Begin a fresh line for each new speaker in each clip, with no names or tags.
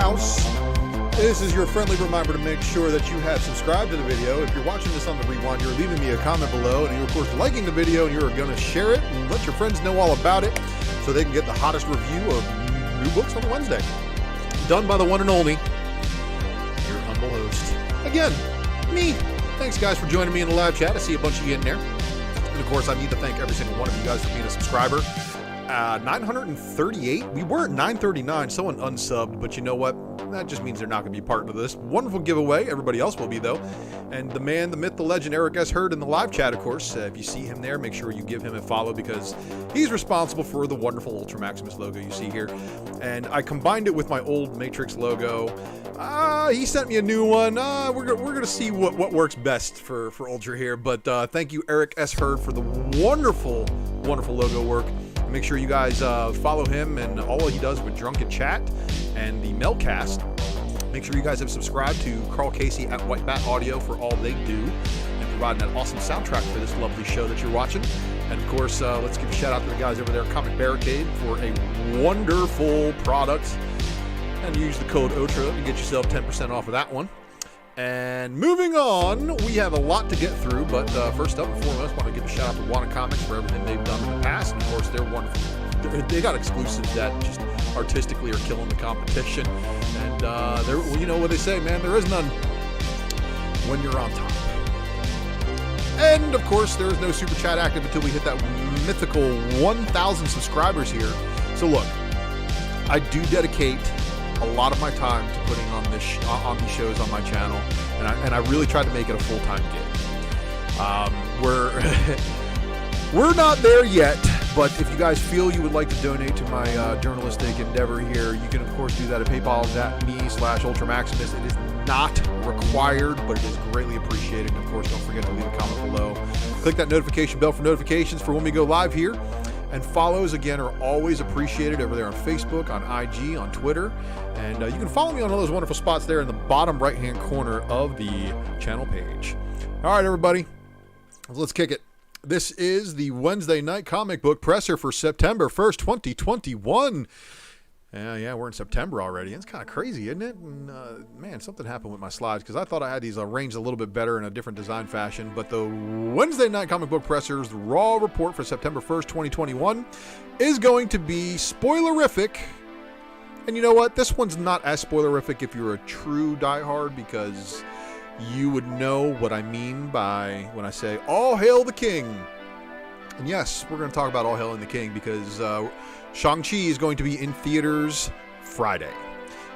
house. This is your friendly reminder to make sure that you have subscribed to the video. If you're watching this on the rewind, you're leaving me a comment below, and you're of course liking the video, and you're going to share it and let your friends know all about it so they can get the hottest review of new books on Wednesday. Done by the one and only, your humble host. Again, me. Thanks guys for joining me in the live chat. I see a bunch of you in there. And of course, I need to thank every single one of you guys for being a subscriber. 938. We were at 939. Someone unsubbed, but you know what? That just means they're not going to be part of this wonderful giveaway. Everybody else will be, though. And the man, the myth, the legend, Eric S. Hurd in the live chat, of course. If you see him there, make sure you give him a follow because he's responsible for the wonderful Ultra Maximus logo you see here. And I combined it with my old Matrix logo. He sent me a new one. We're going to see what works best for Ultra here. But thank you, Eric S. Hurd, for the wonderful, wonderful logo work. Make sure you guys follow him and all he does with Drunken Chat and the Melcast. Make sure you guys have subscribed to Carl Casey at White Bat Audio for all they do and providing that awesome soundtrack for this lovely show that you're watching. And of course, let's give a shout out to the guys over there at Comic Barricade for a wonderful product. And use the code OTRA to get yourself 10% off of that one. And moving on, we have a lot to get through, but first up and foremost, I want to give a shout out to Wanted Comics for everything they've done in the past. And of course, they're wonderful. They got exclusives that just artistically are killing the competition. And well, you know what they say, man, there is none when you're on top. And of course, there is no super chat active until we hit that mythical 1,000 subscribers here. So look, I do dedicate a lot of my time to putting on these shows on my channel, and I really tried to make it a full-time gig. We're not there yet, but if you guys feel you would like to donate to my journalistic endeavor here, you can of course do that at paypal.me/Ultra Maximus. It is not required, but it is greatly appreciated. And of course, don't forget to leave a comment below. Click that notification bell for notifications for when we go live here. And follows, again, are always appreciated over there on Facebook, on IG, on Twitter. And you can follow me on all those wonderful spots there in the bottom right-hand corner of the channel page. All right, everybody, let's kick it. This is the Wednesday night comic book presser for September 1st, 2021. Yeah, we're in September already. It's kind of crazy, isn't it? And, man, something happened with my slides because I thought I had these arranged a little bit better in a different design fashion. But the Wednesday night comic book presser's raw report for September 1st, 2021 is going to be spoilerific. And you know what? This one's not as spoilerific if you're a true diehard because you would know what I mean by when I say, all hail the king. And yes, we're going to talk about all hail the king because Shang-Chi is going to be in theaters Friday.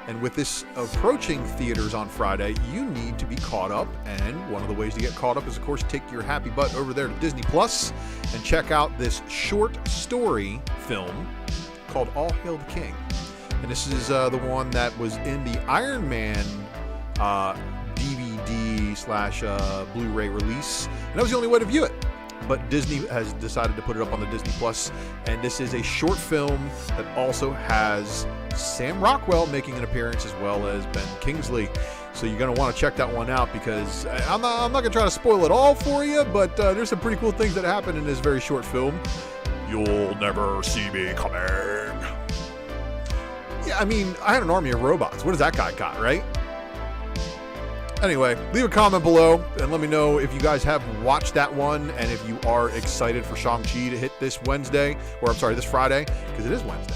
And with this approaching theaters on Friday, you need to be caught up. And one of the ways to get caught up is, of course, take your happy butt over there to Disney Plus and check out this short story film called All Hail the King. And this is the one that was in the Iron Man DVD/Blu-ray release. And that was the only way to view it. But Disney has decided to put it up on the Disney Plus, and this is a short film that also has Sam Rockwell making an appearance as well as Ben Kingsley. So you're going to want to check that one out because I'm not going to try to spoil it all for you, but there's some pretty cool things that happen in this very short film. You'll never see me coming. Yeah, I mean, I had an army of robots. What does that guy got, right? Anyway, leave a comment below and let me know if you guys have watched that one and if you are excited for Shang-Chi to hit this Wednesday, or I'm sorry, this Friday, because it is Wednesday.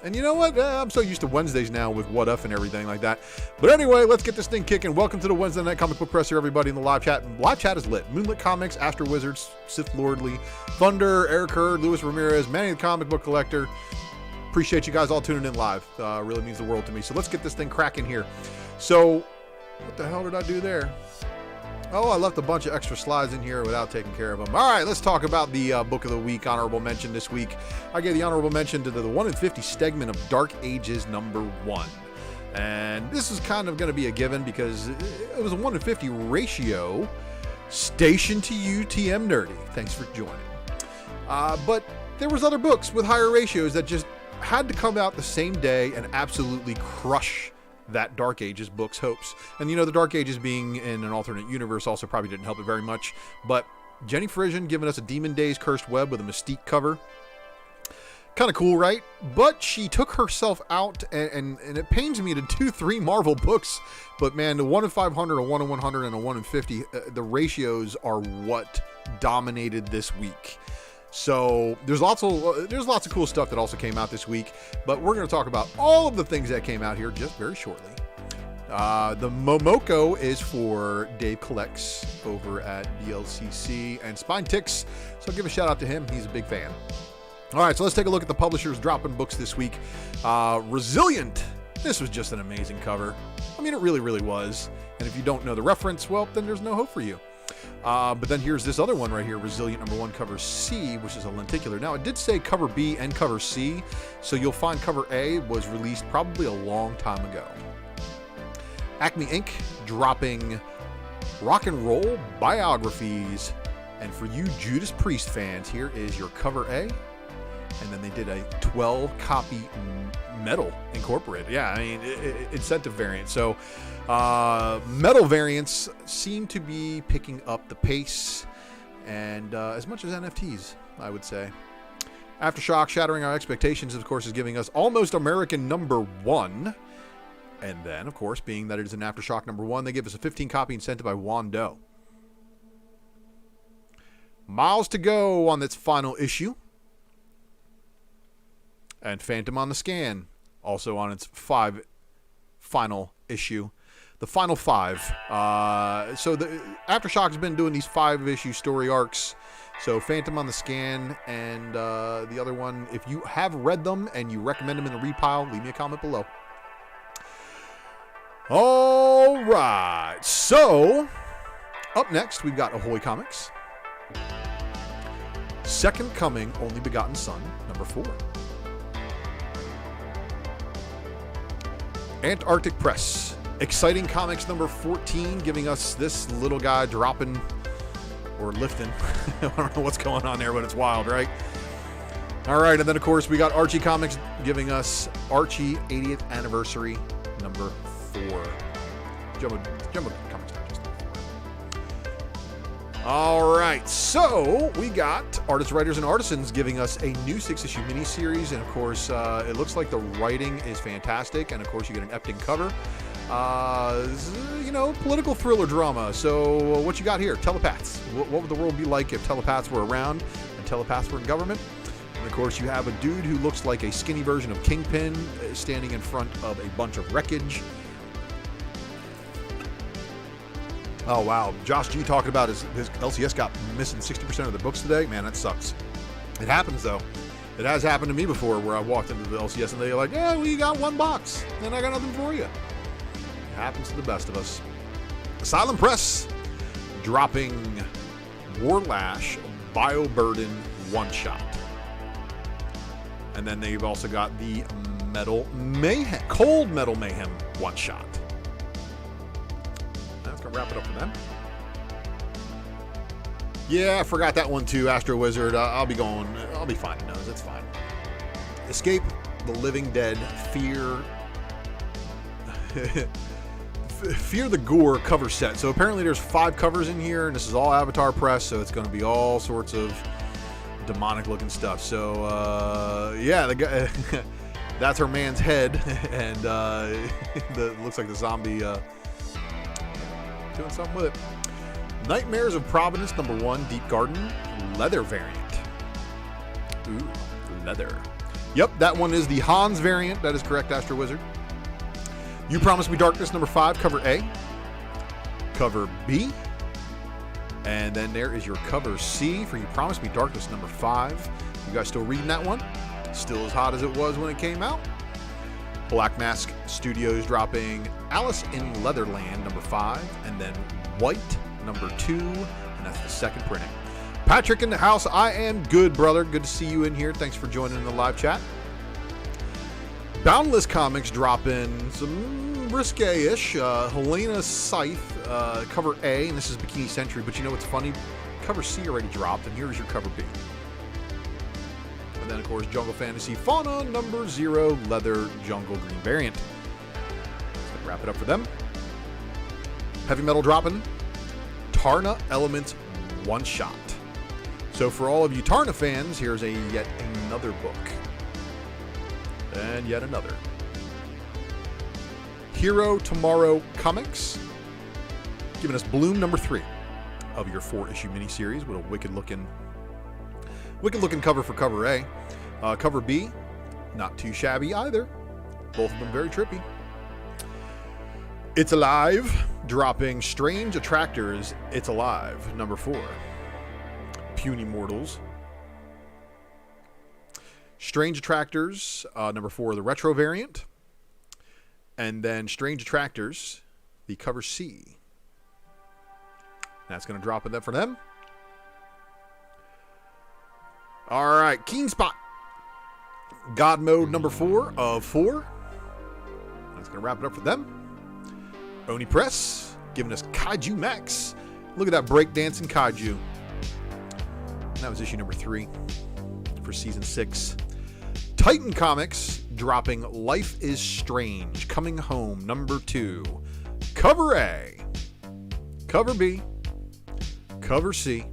And you know what? I'm so used to Wednesdays now with What If and everything like that. But anyway, let's get this thing kicking. Welcome to the Wednesday Night Comic Book Presser, everybody in the live chat. Live chat is lit. Moonlit Comics, Astro Wizards, Sith Lordly, Thunder, Eric Hurd, Luis Ramirez, Manny the Comic Book Collector. Appreciate you guys all tuning in live. Really means the world to me. So let's get this thing cracking here. So, what the hell did I do there? Oh, I left a bunch of extra slides in here without taking care of them. All right, let's talk about the Book of the Week honorable mention this week. I gave the honorable mention to the 1 in 50 Stegman of Dark Ages #1. And this is kind of going to be a given because it was a 1 in 50 ratio. Station to you, TM Nerdy. Thanks for joining. But there was other books with higher ratios that just had to come out the same day and absolutely crush that Dark Ages book's hopes. And you know, the Dark Ages being in an alternate universe also probably didn't help it very much. But Jenny Frisian giving us a Demon Days Cursed Web with a Mystique cover. Kind of cool, right? But she took herself out, and it pains me to do 3 Marvel books. But man, the 1 in 500, a 1 in 100, and a 1 in 50, the ratios are what dominated this week. So there's lots of cool stuff that also came out this week. But we're going to talk about all of the things that came out here just very shortly. The Momoko is for Dave Collects over at BLCC and Spine Ticks. So give a shout out to him. He's a big fan. All right, so let's take a look at the publishers dropping books this week. Resilient. This was just an amazing cover. I mean, it really, really was. And if you don't know the reference, well, then there's no hope for you. But then here's this other one right here, Resilient #1, cover C, which is a lenticular. Now, it did say cover B and cover C, so you'll find cover A was released probably a long time ago. Acme Inc. dropping rock and roll biographies. And for you Judas Priest fans, here is your cover A. And then they did a 12-copy metal incorporated. Yeah, I mean, incentive variant. So metal variants seem to be picking up the pace, and as much as NFTs, I would say. Aftershock, shattering our expectations, of course, is giving us Almost American #1. And then, of course, being that it is an Aftershock #1, they give us a 15-copy incentive by Wando. Miles to Go on its final issue. And Phantom on the Scan, also on its final issue. The final 5. So the Aftershock has been doing these 5-issue story arcs. So Phantom on the Scan and the other one, if you have read them and you recommend them in the repile, leave me a comment below. All right. So up next, we've got Ahoy Comics. Second Coming, Only Begotten Son, #4. Antarctic Press, Exciting Comics #14, giving us this little guy dropping or lifting. I don't know what's going on there, but it's wild, right? All right, and then, of course, we got Archie Comics giving us Archie 80th Anniversary #4. Jumbo Comics Digest #4. All right, so we got Artists, Writers, and Artisans giving us a new 6-issue miniseries, and of course, it looks like the writing is fantastic, and of course, you get an Epton cover. Political thriller drama. So what you got here? Telepaths. What would the world be like if telepaths were around and telepaths were in government? And of course, you have a dude who looks like a skinny version of Kingpin standing in front of a bunch of wreckage. Oh, wow. Josh G talking about his LCS got missing 60% of the books today. Man, that sucks. It happens, though. It has happened to me before where I walked into the LCS and they're like, yeah, well, you got 1 box. And I got nothing for you. It happens to the best of us. Asylum Press dropping Warlash Bioburden one-shot. And then they've also got the Cold Metal Mayhem one-shot. That's going to wrap it up for them. Yeah, I forgot that one too, Astro Wizard. I'll be finding those. It's fine. Escape the Living Dead, Fear the Gore cover set. So apparently there's 5 covers in here, and this is all Avatar Press, so it's going to be all sorts of demonic looking stuff. So yeah, the guy that's her man's head, and looks like the zombie doing something with it. Nightmares of Providence #1, Deep Garden, leather variant. Ooh, leather. Yep, that one is the Hans variant. That is correct, Astro Wizard. You Promise Me Darkness #5, cover A. Cover B. And then there is your cover C for You Promise Me Darkness #5. You guys still reading that one? Still as hot as it was when it came out. Black Mask Studios dropping Alice in Leatherland #5. And then White #2. And that's the second printing. Patrick in the house. I am good, brother. Good to see you in here. Thanks for joining in the live chat. Boundless Comics dropping some risque-ish. Helena Scythe, cover A, and this is Bikini Century, but you know what's funny? Cover C already dropped, and here's your cover B. And then, of course, Jungle Fantasy Fauna #0, leather jungle green variant. So wrap it up for them. Heavy Metal dropping Tarna Elements one-shot. So for all of you Tarna fans, here's yet another book. And yet another. Hero Tomorrow Comics, giving us Bloom number 3 of your 4-issue miniseries with a wicked looking cover for cover A. Cover B, not too shabby either. Both of them very trippy. It's Alive, dropping Strange Attractors, It's Alive, number 4. Puny Mortals. Strange Attractors, number 4, the retro variant. And then Strange Attractors, the cover C. That's going to drop in that for them. All right, Keen Spot. God Mode number 4 of 4. That's going to wrap it up for them. Oni Press, giving us Kaiju Max. Look at that breakdancing Kaiju. And that was issue number 3 for season 6. Titan Comics, dropping Life is Strange, Coming Home number 2. Cover A. Cover B. Cover C.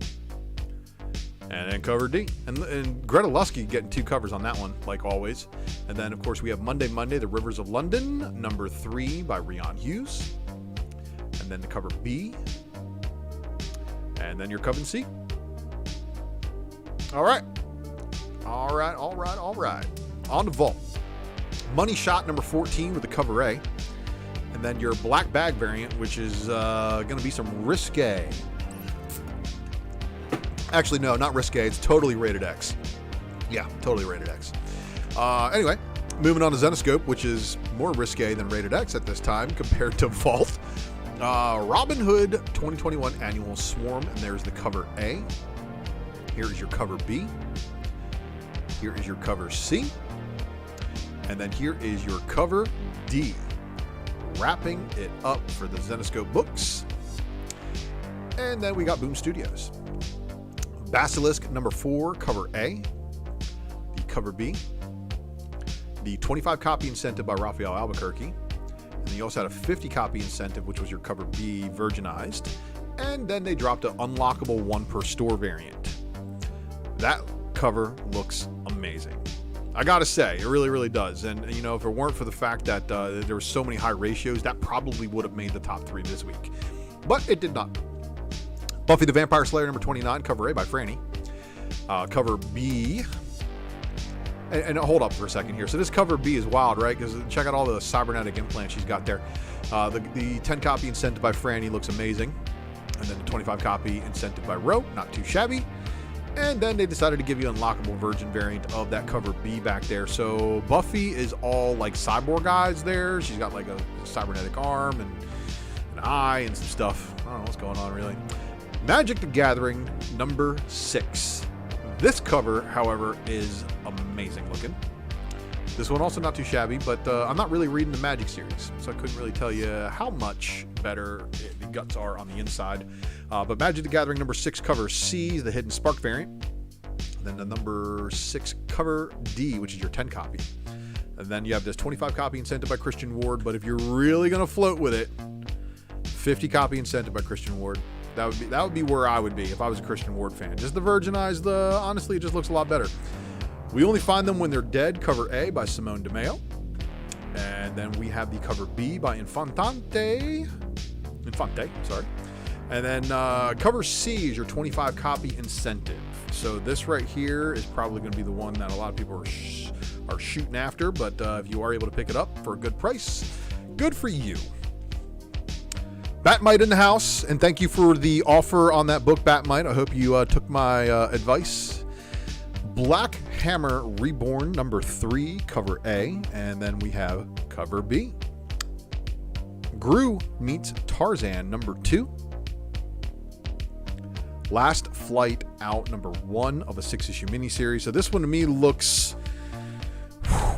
And then cover D. And Greta Lusky getting 2 covers on that one, like always. And then, of course, we have Monday, The Rivers of London, number 3 by Rion Hughes. And then the cover B. And then your cover C. All right. On to Vault. Money Shot number 14 with the cover A. And then your black bag variant, which is going to be some risque. Actually, no, not risque. It's totally rated X. Yeah, totally rated X. Anyway, moving on to Zenoscope, which is more risque than rated X at this time compared to Vault. Robin Hood 2021 Annual Swarm, and there's the cover A. Here is your cover B. Here is your cover C. And then here is your cover D. Wrapping it up for the Zenoscope books. And then we got Boom Studios. Basilisk number 4, cover A. The cover B. The 25 copy incentive by Raphael Albuquerque. And then you also had a 50 copy incentive, which was your cover B, Virginized. And then they dropped an unlockable 1 per store variant. That cover looks amazing. I gotta say, it really, really does. And, you know, if it weren't for the fact that there were so many high ratios, that probably would have made the top 3 this week. But it did not. Buffy the Vampire Slayer number 29, cover A by Franny. Cover B. And hold up for a second here. So this cover B is wild, right? Because check out all the cybernetic implants she's got there. The 10 copy incentive by Franny looks amazing. And then the 25 copy incentive by Ro, not too shabby. And then they decided to give you an unlockable virgin variant of that cover B back there. So Buffy is all like cyborg eyes there. She's got like a cybernetic arm and an eye and some stuff. I don't know what's going on really. Magic the Gathering number 6. This cover, however, is amazing looking. This one also not too shabby, but I'm not really reading the Magic series, so I couldn't really tell you how much better the guts are on the inside. But Magic the Gathering number 6 cover C is the Hidden Spark variant. And then the number 6 cover D, which is your 10 copy. And then you have this 25 copy incentive by Christian Ward, but if you're really going to float with it, 50 copy incentive by Christian Ward. That would be where I would be if I was a Christian Ward fan. Just the Virginized, honestly, it just looks a lot better. We only find them when they're dead, cover A by Simone DeMeo. And then we have the cover B by Infante, sorry. And then cover C is your 25 copy incentive. So this right here is probably going to be the one that a lot of people are shooting after. But if you are able to pick it up for a good price, good for you. Batmite in the house, and thank you for the offer on that book, Batmite. I hope you took my advice. Black Hammer Reborn number 3, cover A, and then we have cover B. Gru meets Tarzan number 2. Last Flight Out number 1 of a 6-issue miniseries. So this one to me looks...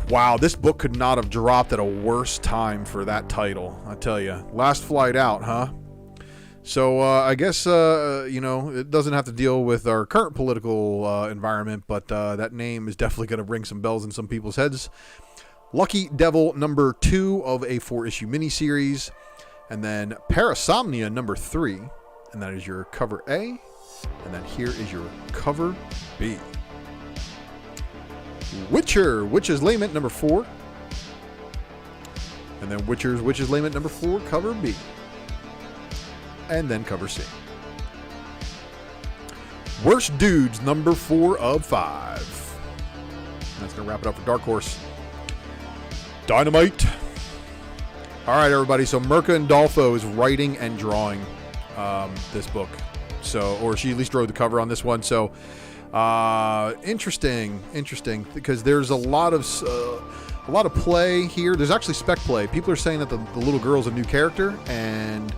Wow, this book could not have dropped at a worse time for that title, I tell you. Last Flight Out, huh? So I guess, it doesn't have to deal with our current political environment, but that name is definitely going to ring some bells in some people's heads. Lucky Devil number 2 of a 4-issue miniseries. And then Parasomnia number 3. And that is your cover A. And then here is your cover B. Witch's Lament number 4. And then Witch's Lament number 4, cover B. And then cover C. Worst Dudes number 4 of 5. That's going to wrap it up for Dark Horse. Dynamite. All right, everybody. So Mirka Andolfo is writing and drawing this book. So, or she at least drew the cover on this one. So, interesting, because there's a lot of play here. There's actually spec play. People are saying that the little girl's a new character, and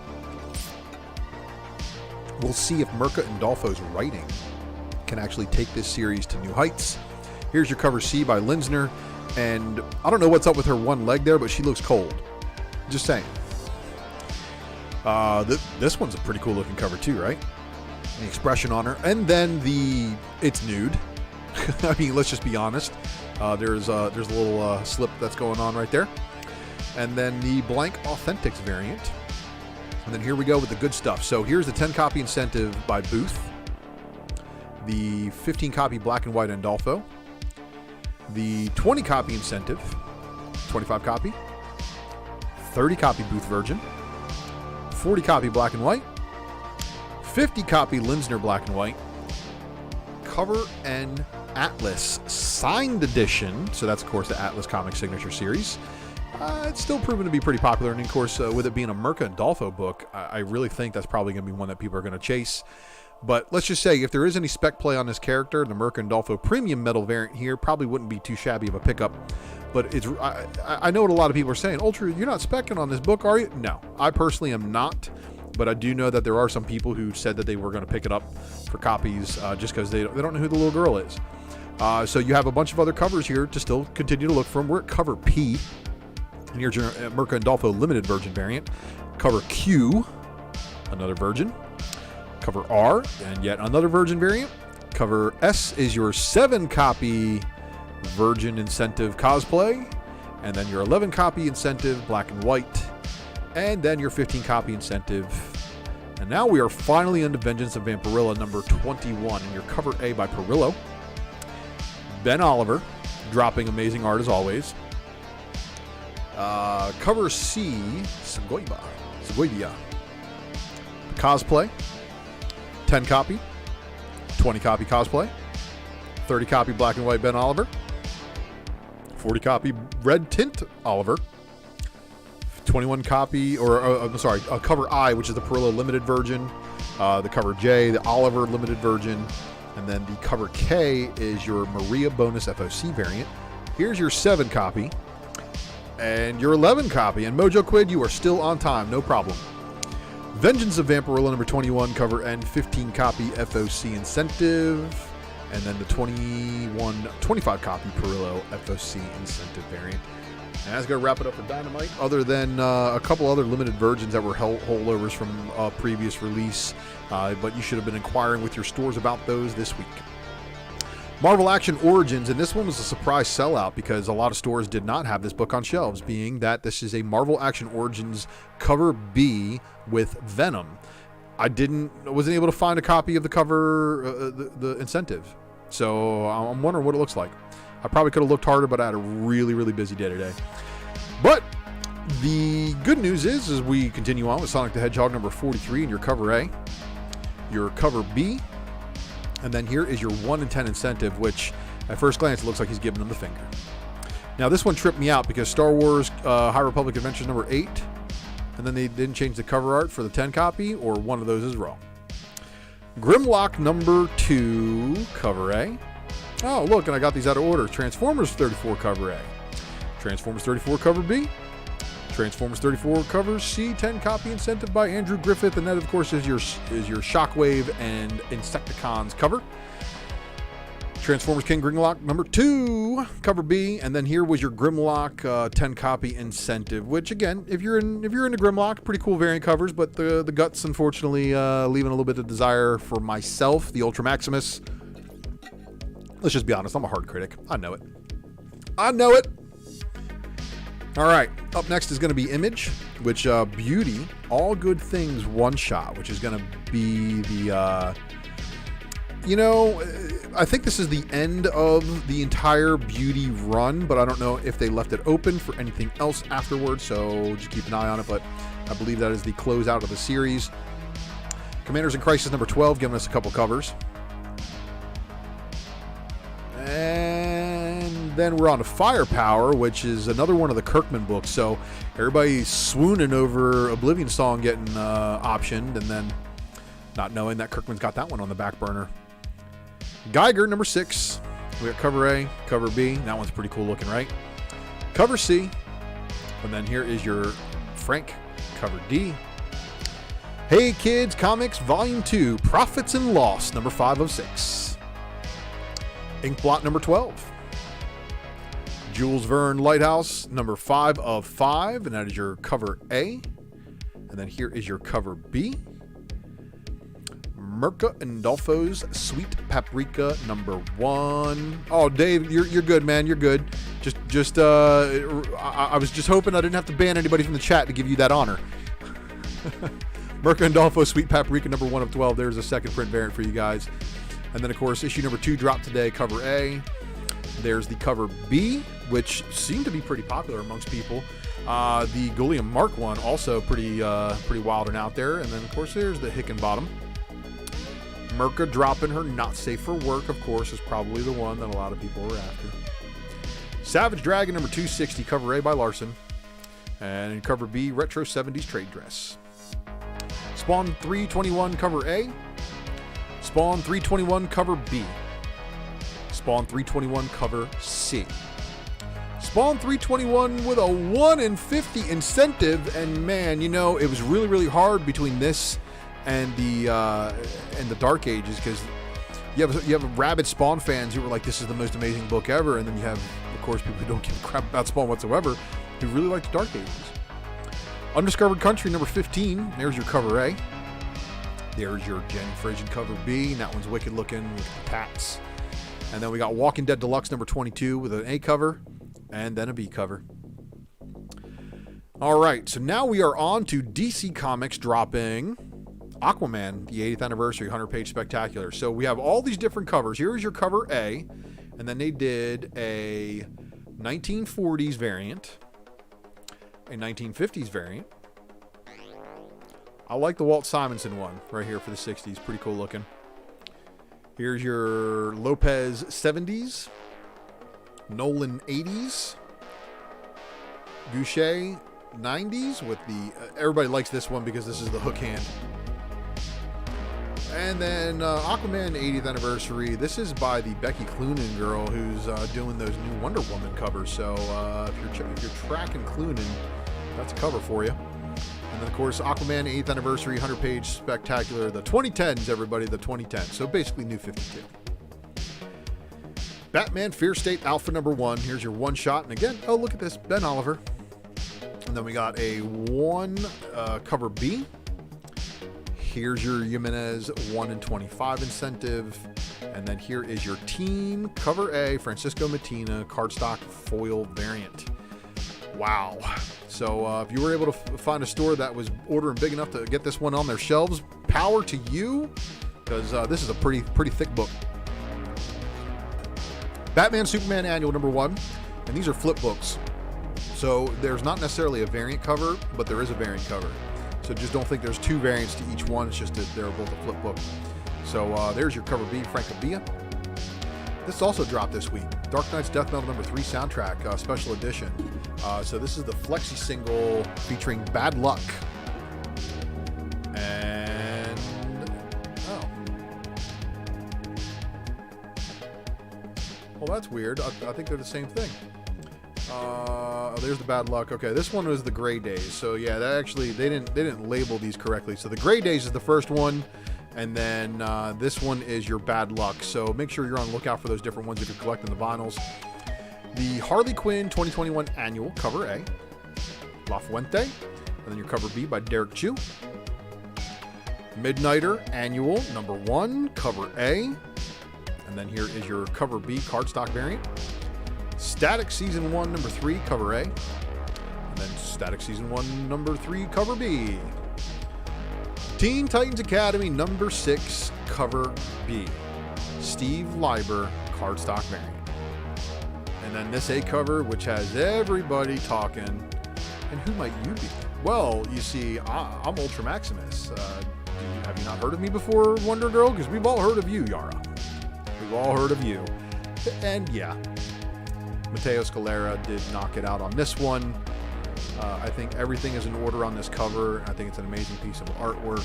we'll see if Mirka Andolfo's writing can actually take this series to new heights. Here's your cover C by Linsner, and I don't know what's up with her one leg there, but she looks cold. Just saying. This one's a pretty cool looking cover too, right? The expression on her, and then it's nude. I mean, let's just be honest. There's a little slip that's going on right there, and then the blank Authentics variant. And then here we go with the good stuff. So here's the 10 copy incentive by Booth, the 15 copy black and white Andolfo, the 20 copy incentive, 25 copy, 30 copy Booth Virgin, 40 copy black and white, 50 copy Linsner black and white, cover and Atlas signed edition. So that's, of course, the Atlas Comic Signature Series. It's still proven to be pretty popular, and of course, with it being a Mirka Andolfo book, I really think that's probably going to be one that people are going to chase. But let's just say, if there is any spec play on this character, the Mirka Andolfo Premium Metal variant here probably wouldn't be too shabby of a pickup. But I know what a lot of people are saying. Ultra, you're not speccing on this book, are you? No, I personally am not. But I do know that there are some people who said that they were going to pick it up for copies just because they don't know who the little girl is. So you have a bunch of other covers here to still continue to look from. We're at cover P. And here's your Mirka Andolfo limited version variant. Cover Q, another virgin. Cover R, and yet another virgin variant. Cover S is your 7 copy virgin incentive cosplay. And then your 11 copy incentive black and white. And then your 15 copy incentive. And now we are finally into Vengeance of Vampirilla number 21. And your cover A by Perillo. Ben Oliver, dropping amazing art as always. Cover C, Segovia. Cosplay, 10 copy, 20 copy cosplay, 30 copy black and white Ben Oliver, 40 copy red tint Oliver, 21 copy, cover I, which is the Perillo limited version, the cover J, the Oliver limited version, and then the cover K is your Maria bonus FOC variant. Here's your 7 copy. And your 11 copy. And Mojo Quid, you are still on time. No problem. Vengeance of Vampirilla number 21 cover and 15 copy FOC incentive. And then the 25 copy Perillo FOC incentive variant. And that's going to wrap it up for Dynamite. Other than a couple other limited versions that were holdovers from a previous release. But you should have been inquiring with your stores about those this week. Marvel Action Origins, and this one was a surprise sellout because a lot of stores did not have this book on shelves, being that this is a Marvel Action Origins cover B with Venom. I wasn't able to find a copy of the cover, the incentive, so I'm wondering what it looks like. I probably could have looked harder, but I had a really, really busy day today. But the good news is, as we continue on with Sonic the Hedgehog number 43 in your cover A, your cover B, and then here is your 1 in 10 incentive, which at first glance looks like he's giving them the finger. Now this one tripped me out because Star Wars High Republic Adventures number 8, and then they didn't change the cover art for the 10 copy, or one of those is wrong. Grimlock number 2, cover A. Oh, look, and I got these out of order. Transformers 34 cover A. Transformers 34 cover B. Transformers 34 cover C, 10 copy incentive by Andrew Griffith, and that of course is your Shockwave and Insecticons cover. Transformers King Grimlock number 2 cover B, and then here was your Grimlock 10 copy incentive, which again, if you're into Grimlock, pretty cool variant covers, but the guts unfortunately leaving a little bit of desire for myself. The Ultra Maximus. Let's just be honest, I'm a hard critic. I know it. All right, up next is going to be Image, which Beauty, All Good Things one shot, which is going to be the, I think this is the end of the entire beauty run, but I don't know if they left it open for anything else afterwards, so just keep an eye on it. But I believe that is the closeout of the series. Commanders in Crisis number 12, giving us a couple covers. And then we're on to Firepower, which is another one of the Kirkman books. So everybody's swooning over Oblivion Song getting optioned, and then not knowing that Kirkman's got that one on the back burner. Geiger, number 6. We got cover A, cover B. That one's pretty cool looking, right? Cover C. And then here is your Frank, cover D. Hey Kids Comics, Volume 2, Profits and Loss, number 5 of 6. Inkblot, number 12. Jules Verne Lighthouse, number 5 of 5. And that is your cover A. And then here is your cover B. Mirka Andolfo's Sweet Paprika, number 1. Oh, Dave, you're good, man. You're good. I was just hoping I didn't have to ban anybody from the chat to give you that honor. Mirka Andolfo's Sweet Paprika, number 1 of 12. There's a second print variant for you guys. And then, of course, issue number 2 dropped today, cover A. There's the cover B, which seemed to be pretty popular amongst people. The Gulliam Mark one, also pretty wild and out there. And then, of course, there's the Hickenbottom. Mirka dropping her Not Safe for Work, of course, is probably the one that a lot of people were after. Savage Dragon, number 260, cover A by Larson. And cover B, Retro 70s Trade Dress. Spawn 321, cover A. Spawn 321, cover B. Spawn 321, cover C. Spawn 321 with a 1 in 50 incentive, and man, you know, it was really, really hard between this and the Dark Ages, because you have rabid Spawn fans who were like, this is the most amazing book ever, and then you have, of course, people who don't give a crap about Spawn whatsoever who really like the Dark Ages. Undiscovered Country, number 15. There's your cover A. There's your Jenny Frisian cover B. And that one's wicked looking with the pats. And then we got Walking Dead Deluxe, number 22, with an A cover and then a B cover. All right, so now we are on to DC Comics dropping Aquaman, the 80th anniversary 100-page spectacular. So we have all these different covers. Here's your cover A, and then they did a 1940s variant, a 1950s variant. I like the Walt Simonson one right here for the 60s. Pretty cool looking. Here's your Lopez 70s, Nolan 80s, Goucher 90s with the... everybody likes this one because this is the hook hand. And then Aquaman 80th anniversary. This is by the Becky Cloonan girl who's doing those new Wonder Woman covers. So if you're tracking Cloonan, that's a cover for you. And then, of course, Aquaman 8th anniversary 100-page spectacular. The 2010s, everybody, the 2010s. So basically New 52. Batman Fear State Alpha number 1. Here's your one shot. And again, oh, look at this. Ben Oliver. And then we got a 1 cover B. Here's your Jimenez 1 in 25 incentive. And then here is your team cover A, Francisco Mattina, cardstock foil variant. Wow. So if you were able to find a store that was ordering big enough to get this one on their shelves, power to you, because this is a pretty thick book. Batman Superman Annual number 1. And these are flip books. So there's not necessarily a variant cover, but there is a variant cover. So just don't think there's 2 variants to each one. It's just that they're both a flip book. So there's your cover B, Francobia. This also dropped this week. Dark Knight's Death Metal number 3 soundtrack, special edition. So this is the flexi single featuring Bad Luck. And oh, well, that's weird. I think they're the same thing. There's the Bad Luck. Okay, this one was the Gray Days. So yeah, that actually they didn't label these correctly. So the Gray Days is the first one, and then this one is your Bad Luck. So make sure you're on the lookout for those different ones if you're collecting the vinyls. The Harley Quinn 2021 Annual cover A, La Fuente, and then your cover B by Derek Chu. Midnighter Annual number 1 cover A, and then here is your cover B cardstock variant. Static Season 1 number 3 cover A, and then Static Season 1 number 3 cover B. Teen Titans Academy number 6 cover B. Steve Lieber cardstock variant. And then this A cover, which has everybody talking. And who might you be? Well, you see, I'm Ultra Maximus. Have you not heard of me before, Wonder Girl? Because we've all heard of you, Yara. We've all heard of you. And yeah, Matteo Scalera did knock it out on this one. I think everything is in order on this cover. I think it's an amazing piece of artwork.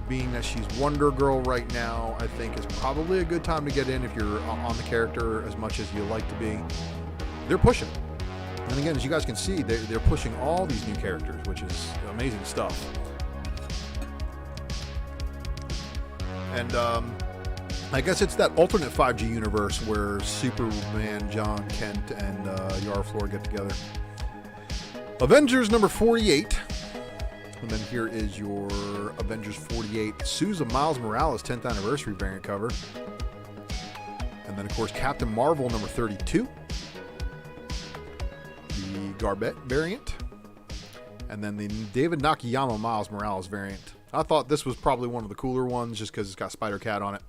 Being that she's Wonder Girl right now, I think is probably a good time to get in if you're on the character as much as you like to be. They're pushing. And again, as you guys can see, they're pushing all these new characters, which is amazing stuff. And I guess it's that alternate 5G universe where Superman, John Kent, and Yara Flor get together. Avengers number 48. And then here is your Avengers 48 Sousa Miles Morales 10th anniversary variant cover. And then, of course, Captain Marvel number 32. The Garbett variant. And then the David Nakayama Miles Morales variant. I thought this was probably one of the cooler ones just because it's got Spider-Cat on it.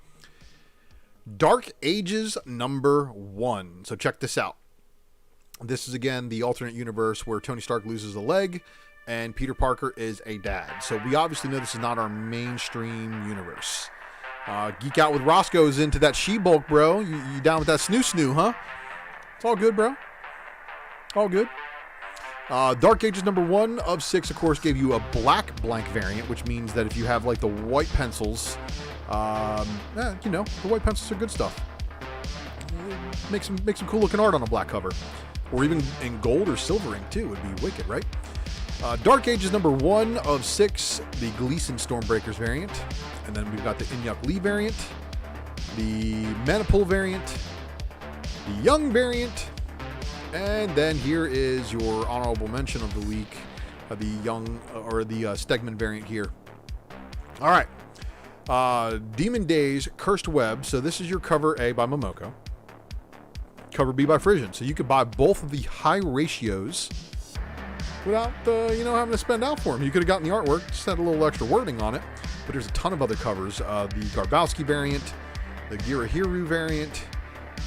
Dark Ages number 1. So check this out. This is, again, the alternate universe where Tony Stark loses a leg and Peter Parker is a dad. So we obviously know this is not our mainstream universe. Geek Out with Roscoe is into that She-Bulk, bro. You down with that snoo, huh? It's all good, bro. All good. Dark Ages number 1 of 6, of course, gave you a black blank variant, which means that if you have, like, the white pencils, you know, the white pencils are good stuff. Make some cool-looking art on a black cover. Or even in gold or silver ink, too, would be wicked, right? Dark Ages number 1 of 6, the Gleason Stormbreakers variant. And then we've got the Inyuk Lee variant, the Manipul variant, the Young variant, and then here is your honorable mention of the week, the Young, or the Stegman variant here. All right. Demon Days Cursed Web. So this is your cover A by Momoko. Cover B by Frisian. So you could buy both of the high ratios without, having to spend out for them. You could have gotten the artwork, just had a little extra wording on it. But there's a ton of other covers. The Garbowski variant, the Girahiru variant,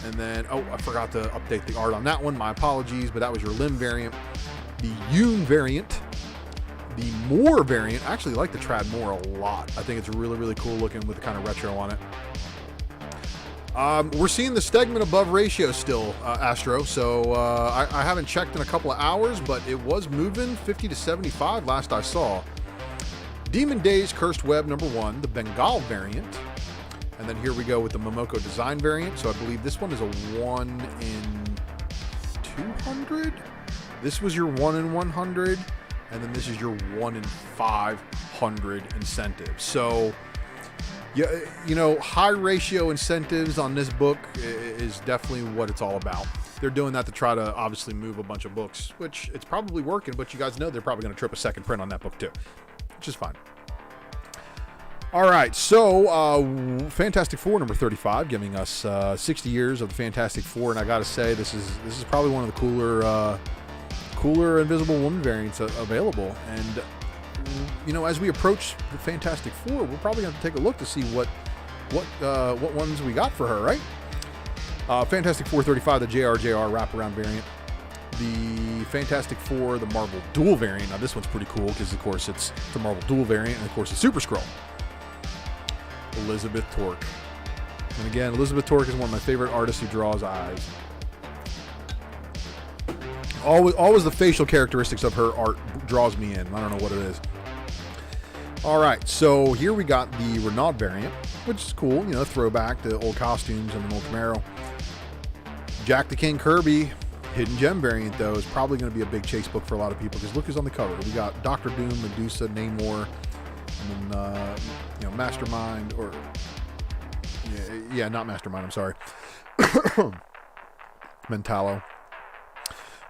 and then, I forgot to update the art on that one. My apologies, but that was your Lim variant. The Yoon variant, the Moore variant. I actually like the Trad Moore a lot. I think it's really, really cool looking with the kind of retro on it. We're seeing the Stegman above ratio still, Astro, so I haven't checked in a couple of hours, but it was moving 50 to 75 last I saw. Demon Days Cursed Web number 1, the Bengal variant, and then here we go with the Momoko Design variant. So I believe this one is a 1 in 200. This was your 1 in 100, and then this is your 1 in 500 incentive. So yeah, high ratio incentives on this book is definitely what it's all about. They're doing that to try to obviously move a bunch of books, which it's probably working, but you guys know they're probably going to trip a second print on that book too, which is fine. All right, so Fantastic Four number 35, giving us 60 years of the Fantastic Four, and I got to say this is probably one of the cooler Invisible Woman variants available. And as we approach the Fantastic Four, we're probably going to take a look to see what ones we got for her, right? Fantastic Four 35, the JRJR wraparound variant. The Fantastic Four, the Marvel Dual variant. Now this one's pretty cool because, of course, it's the Marvel Dual variant, and of course, it's Super Skrull. Elizabeth Torque. And again, Elizabeth Torque is one of my favorite artists who draws eyes. Always the facial characteristics of her art draws me in. I don't know what it is. All right, so here we got the Renaud variant, which is cool. Throwback to old costumes and an old Camaro. Jack the King Kirby Hidden Gem variant, though, is probably going to be a big chase book for a lot of people because look who's on the cover. We got Doctor Doom, Medusa, Namor, and then Mastermind, or not Mastermind. I'm sorry, Mentalo.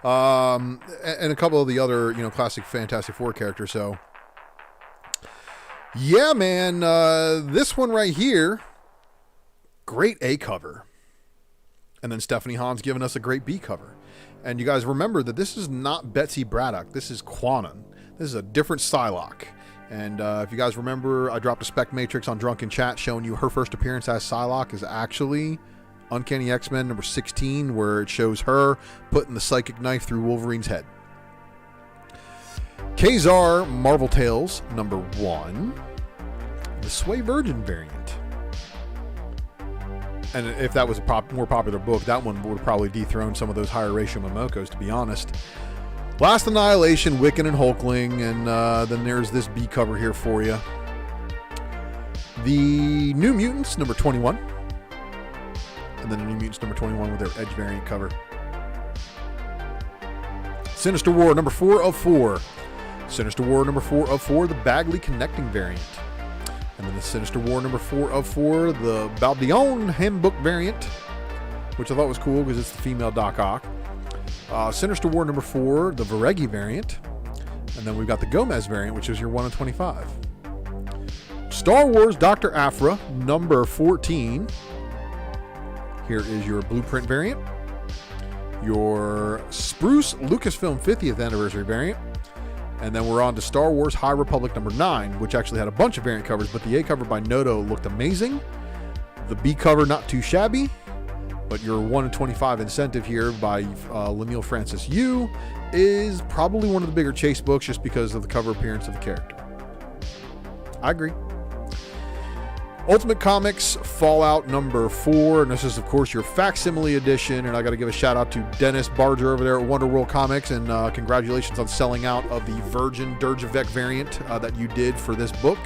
And a couple of the other, classic Fantastic Four characters. So, yeah, man, this one right here, great A cover. And then Stephanie Hahn's giving us a great B cover. And you guys remember that this is not Betsy Braddock. This is Quanon. This is a different Psylocke. And if you guys remember, I dropped a spec matrix on Drunken Chat showing you her first appearance as Psylocke is actually Uncanny X-Men number 16, where it shows her putting the psychic knife through Wolverine's head. Kazar Marvel Tales number 1, the Sway Virgin variant. And if that was a more popular book, that one would probably dethrone some of those higher ratio Momokos, to be honest. Last Annihilation, Wiccan and Hulkling, and then there's this B cover here for you. The New Mutants, number 21. And then the New Mutants, number 21 with their Edge variant cover. Sinister War, number 4 of 4. Sinister War, number 4 of 4, the Bagley Connecting variant. And then the Sinister War number 4 of 4, the Baldion Handbook variant, which I thought was cool because it's the female Doc Ock. Sinister War number 4, the Varegi variant. And then we've got the Gomez variant, which is your 1 of 25. Star Wars Dr. Aphra number 14. Here is your Blueprint variant. Your Spruce Lucasfilm 50th Anniversary variant. And then we're on to Star Wars High Republic number 9, which actually had a bunch of variant covers, but the A cover by Noto looked amazing. The B cover not too shabby, but your 1 in 25 incentive here by Lemiel Francis Yu is probably one of the bigger chase books just because of the cover appearance of the character. I agree. Ultimate Comics Fallout number 4, and this is of course your facsimile edition, and I got to give a shout out to Dennis Barger over there at Wonder World Comics, and congratulations on selling out of the Virgin Dirjavec variant that you did for this book.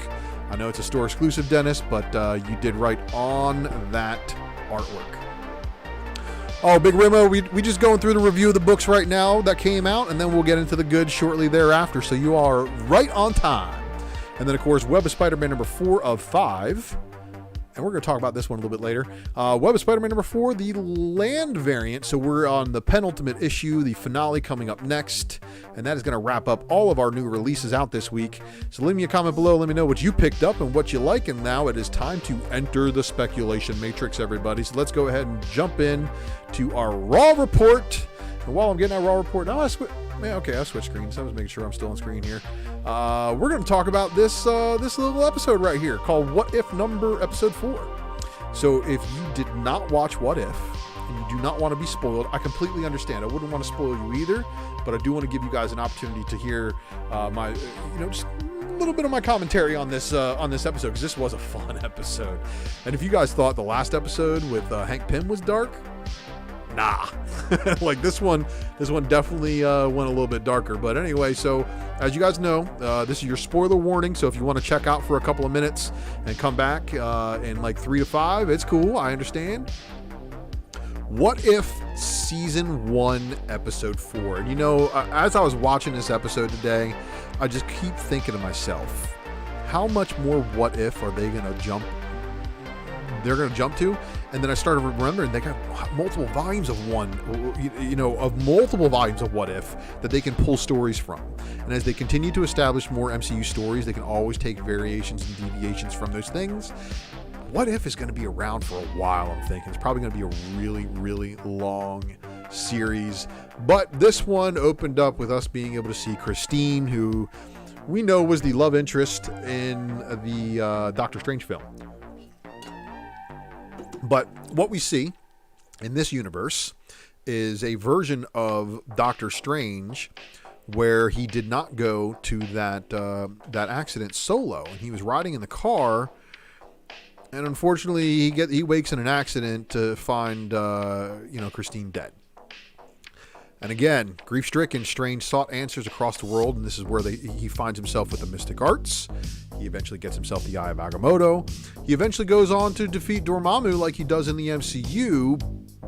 I know it's a store exclusive, Dennis, but you did right on that artwork. Oh, Big Rimo, we just going through the review of the books right now that came out, and then we'll get into the goods shortly thereafter, so you are right on time. And then of course Web of Spider-Man number 4 of 5. And we're going to talk about this one a little bit later. Web of Spider-Man number 4, the Land variant. So we're on the penultimate issue, the finale coming up next. And that is going to wrap up all of our new releases out this week. So leave me a comment below. Let me know what you picked up and what you like. And now it is time to enter the speculation matrix, everybody. So let's go ahead and jump in to our Raw report. And while I'm getting our Raw report, now I switched screens. I was making sure I'm still on screen here. We're going to talk about this little episode right here called What If episode 4. So if you did not watch What If and you do not want to be spoiled, I completely understand. I wouldn't want to spoil you either, but I do want to give you guys an opportunity to hear my, just a little bit of my commentary on this episode, because this was a fun episode. And if you guys thought the last episode with Hank Pym was dark, nah. Like this one definitely went a little bit darker. But anyway, so as you guys know, this is your spoiler warning. So if you want to check out for a couple of minutes and come back in like 3 to 5, it's cool. I understand. What If Season 1, Episode 4? And as I was watching this episode today, I just keep thinking to myself, how much more what if are they going to jump? They're going to jump to? And then I started remembering they got multiple volumes of multiple volumes of What If that they can pull stories from. And as they continue to establish more MCU stories, they can always take variations and deviations from those things. What If is going to be around for a while, I'm thinking. It's probably going to be a really, really long series. But this one opened up with us being able to see Christine, who we know was the love interest in the Doctor Strange film. But what we see in this universe is a version of Doctor Strange where he did not go to that accident solo, and he was riding in the car, and unfortunately he wakes in an accident to find Christine dead. And again, grief-stricken, Strange sought answers across the world, and this is where he finds himself with the mystic arts. He eventually gets himself the Eye of Agamotto. He eventually goes on to defeat Dormammu like he does in the MCU.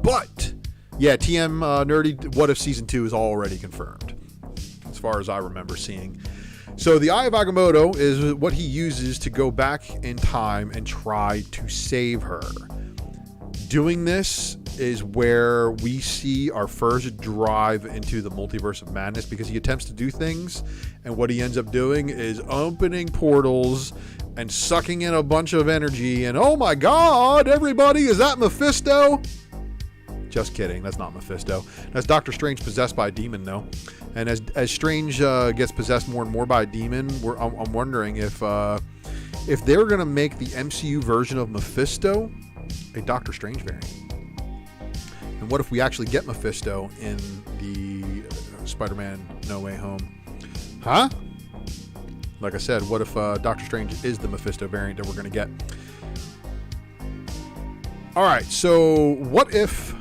But, yeah, TM Nerdy, What If Season 2 is already confirmed, as far as I remember seeing. So the Eye of Agamotto is what he uses to go back in time and try to save her. Doing this is where we see our first drive into the multiverse of madness, because he attempts to do things, and what he ends up doing is opening portals and sucking in a bunch of energy, and oh my god, everybody, is that Mephisto? Just kidding. That's not Mephisto. That's Doctor Strange possessed by a demon, though. And as Strange gets possessed more and more by a demon, I'm wondering if they're going to make the MCU version of Mephisto a Doctor Strange variant. And what if we actually get Mephisto in the Spider-Man No Way Home? Huh? Like I said, what if Doctor Strange is the Mephisto variant that we're going to get? All right, so what if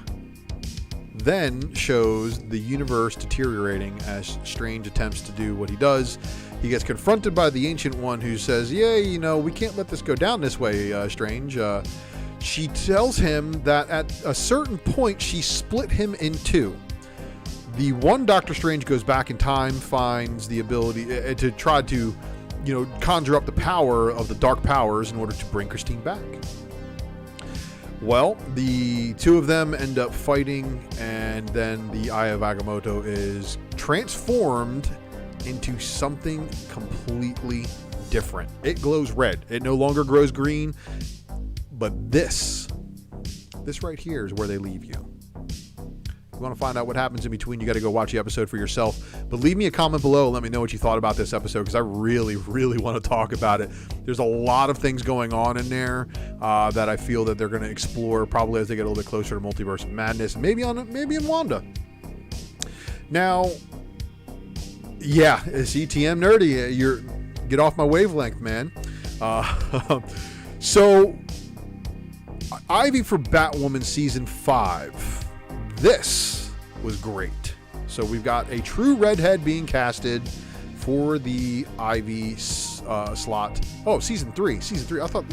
then shows the universe deteriorating as Strange attempts to do what he does? He gets confronted by the Ancient One, who says, yeah, you know, we can't let this go down this way, Strange. She tells him that at a certain point, she split him in two. The one Doctor Strange goes back in time, finds the ability to try to, you know, conjure up the power of the dark powers in order to bring Christine back. Well, the two of them end up fighting, and then the Eye of Agamotto is transformed into something completely different. It glows red. It no longer grows green, but this right here is where they leave you. If you want to find out what happens in between, you got to go watch the episode for yourself. But leave me a comment below. Let me know what you thought about this episode, because I really, really want to talk about it. There's a lot of things going on in there that I feel that they're going to explore probably as they get a little bit closer to Multiverse of Madness, and maybe in Wanda. Now, yeah, it's ETM nerdy. You're get off my wavelength, man. So, Ivy for Batwoman Season 5. This was great. So we've got a true redhead being casted for the Ivy slot. Oh, Season 3. I thought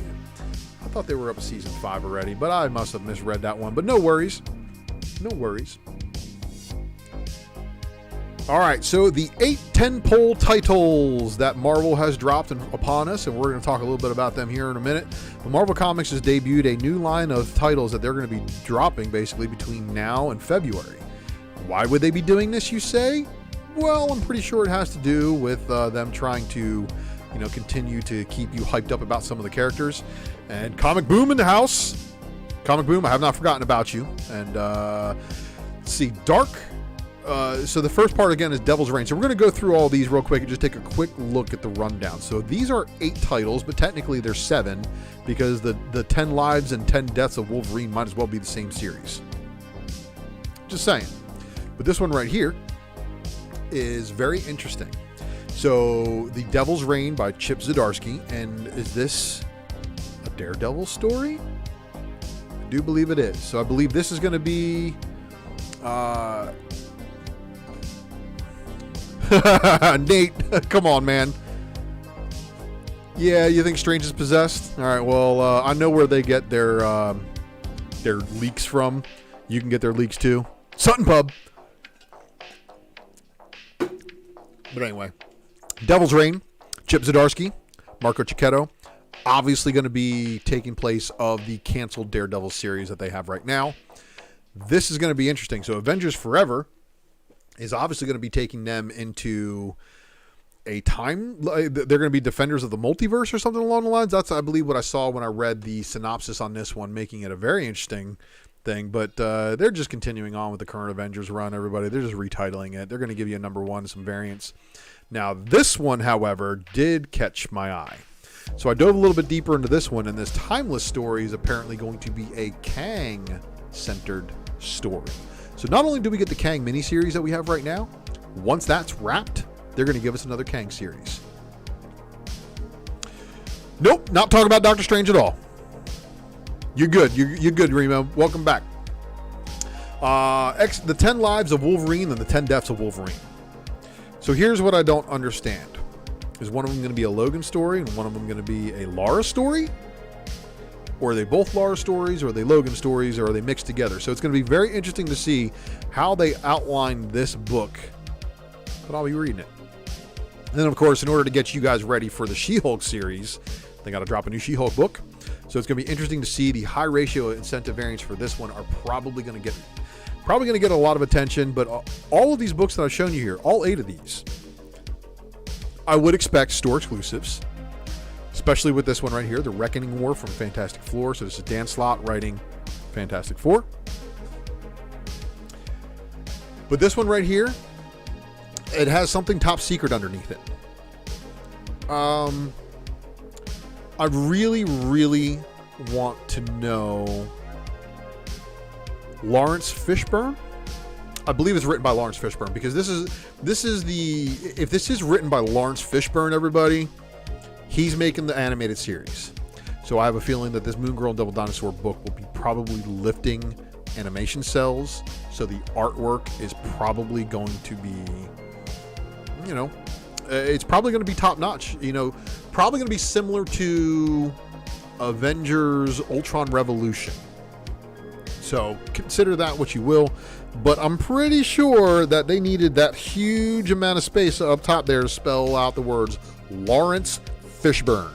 they were up to Season 5 already, but I must have misread that one. But no worries. No worries. All right, so the 8 tentpole titles that Marvel has dropped upon us, and we're going to talk a little bit about them here in a minute. But Marvel Comics has debuted a new line of titles that they're going to be dropping basically between now and February. Why would they be doing this, you say? Well, I'm pretty sure it has to do with them trying to, you know, continue to keep you hyped up about some of the characters. And Comic Boom in the house. Comic Boom, I have not forgotten about you. And let's see, Dark. So the first part, again, is Devil's Reign. So we're going to go through all these real quick and just take a quick look at the rundown. So these are 8 titles, but technically they're 7 because the 10 Lives and 10 Deaths of Wolverine might as well be the same series. Just saying. But this one right here is very interesting. So the Devil's Reign by Chip Zdarsky. And is this a Daredevil story? I do believe it is. So I believe this is going to be... Nate, come on, man. Yeah, you think Strange is possessed? All right, well, I know where they get their leaks from. You can get their leaks too. Sutton Pub. But anyway, Devil's Reign, Chip Zdarsky, Marco Cicchetto. Obviously going to be taking place of the canceled Daredevil series that they have right now. This is going to be interesting. So Avengers Forever is obviously going to be taking them into a time. They're going to be defenders of the multiverse or something along the lines. That's, I believe, what I saw when I read the synopsis on this one, making it a very interesting thing. But they're just continuing on with the current Avengers run, everybody. They're just retitling it. They're going to give you a number 1, some variants. Now, this one, however, did catch my eye. So I dove a little bit deeper into this one, and this Timeless story is apparently going to be a Kang-centered story. So not only do we get the Kang miniseries that we have right now, once that's wrapped, they're going to give us another Kang series. Nope, not talking about Doctor Strange at all. You're good. You're good, Remo. Welcome back. The 10 Lives of Wolverine and the 10 Deaths of Wolverine. So here's what I don't understand. Is one of them going to be a Logan story and one of them going to be a Lara story? Or are they both Lara stories, or are they Logan stories, or are they mixed together? So it's going to be very interesting to see how they outline this book. But I'll be reading it. And then, of course, in order to get you guys ready for the She-Hulk series, they got to drop a new She-Hulk book. So it's going to be interesting to see. The high ratio incentive variants for this one are probably going to get a lot of attention. But all of these books that I've shown you here, all 8 of these, I would expect store exclusives. Especially with this one right here, The Reckoning War from Fantastic Four. So this is Dan Slott writing Fantastic Four. But this one right here, it has something top secret underneath it. I really, really want to know Lawrence Fishburne. I believe it's written by Lawrence Fishburne, because this is the, if this is written by Lawrence Fishburne, everybody, he's making the animated series. So I have a feeling that this Moon Girl and Devil Dinosaur book will be probably lifting animation cells. So the artwork is probably going to be, you know, it's probably going to be top notch, you know, probably going to be similar to Avengers Ultron Revolution. So consider that what you will, but I'm pretty sure that they needed that huge amount of space up top there to spell out the words Lawrence Fishburne.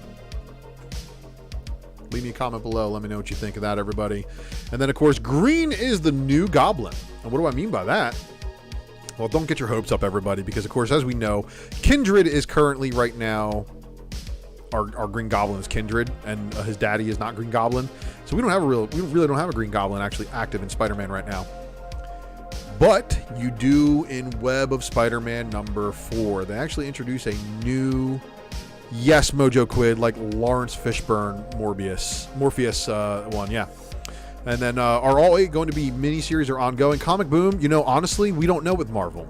Leave me a comment below. Let me know what you think of that, everybody. And then, of course, green is the new Goblin. And what do I mean by that? Well, don't get your hopes up, everybody, because, of course, as we know, Kindred is currently right now, our Green Goblin is Kindred, and his daddy is not Green Goblin. So we really don't have a Green Goblin actually active in Spider-Man right now. But you do in Web of Spider-Man number 4. They actually introduce a new, yes, Mojo Quid, like Lawrence Fishburne Morpheus one, yeah. And then are all 8 going to be miniseries or ongoing? Comic Boom, you know, honestly, we don't know with Marvel.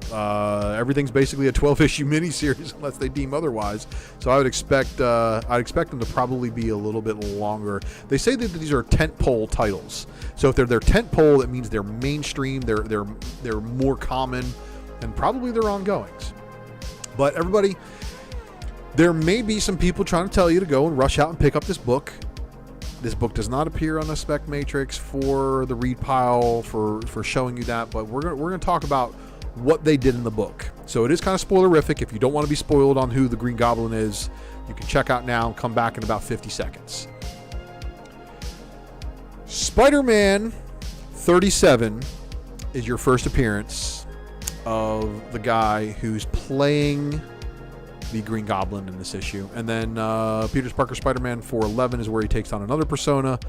Everything's basically a 12-issue miniseries unless they deem otherwise. So I would expect them to probably be a little bit longer. They say that these are tentpole titles. So if they're their tentpole, it means they're mainstream, they're more common, and probably they're ongoings. But everybody, there may be some people trying to tell you to go and rush out and pick up this book. This book does not appear on the spec matrix for the read pile for showing you that, but we're gonna talk about what they did in the book. So it is kind of spoilerific. If you don't want to be spoiled on who the Green Goblin is, you can check out now and come back in about 50 seconds. Spider-Man 37 is your first appearance of the guy who's playing the Green Goblin in this issue. And then Peter Parker Spider-Man 411 is where he takes on another persona.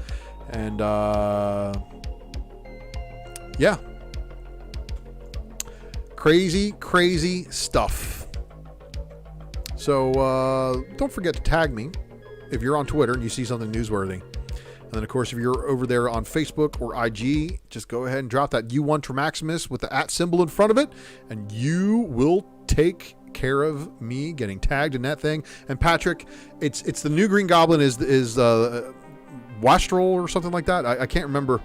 And yeah. Crazy stuff. So don't forget to tag me if you're on Twitter and you see something newsworthy. And then, of course, if you're over there on Facebook or IG, just go ahead and drop that Ultra Maximus with the @ symbol in front of it, and you will take care of me getting tagged in that thing. And Patrick, it's the new Green Goblin is Wastrel or something like that. I can't remember.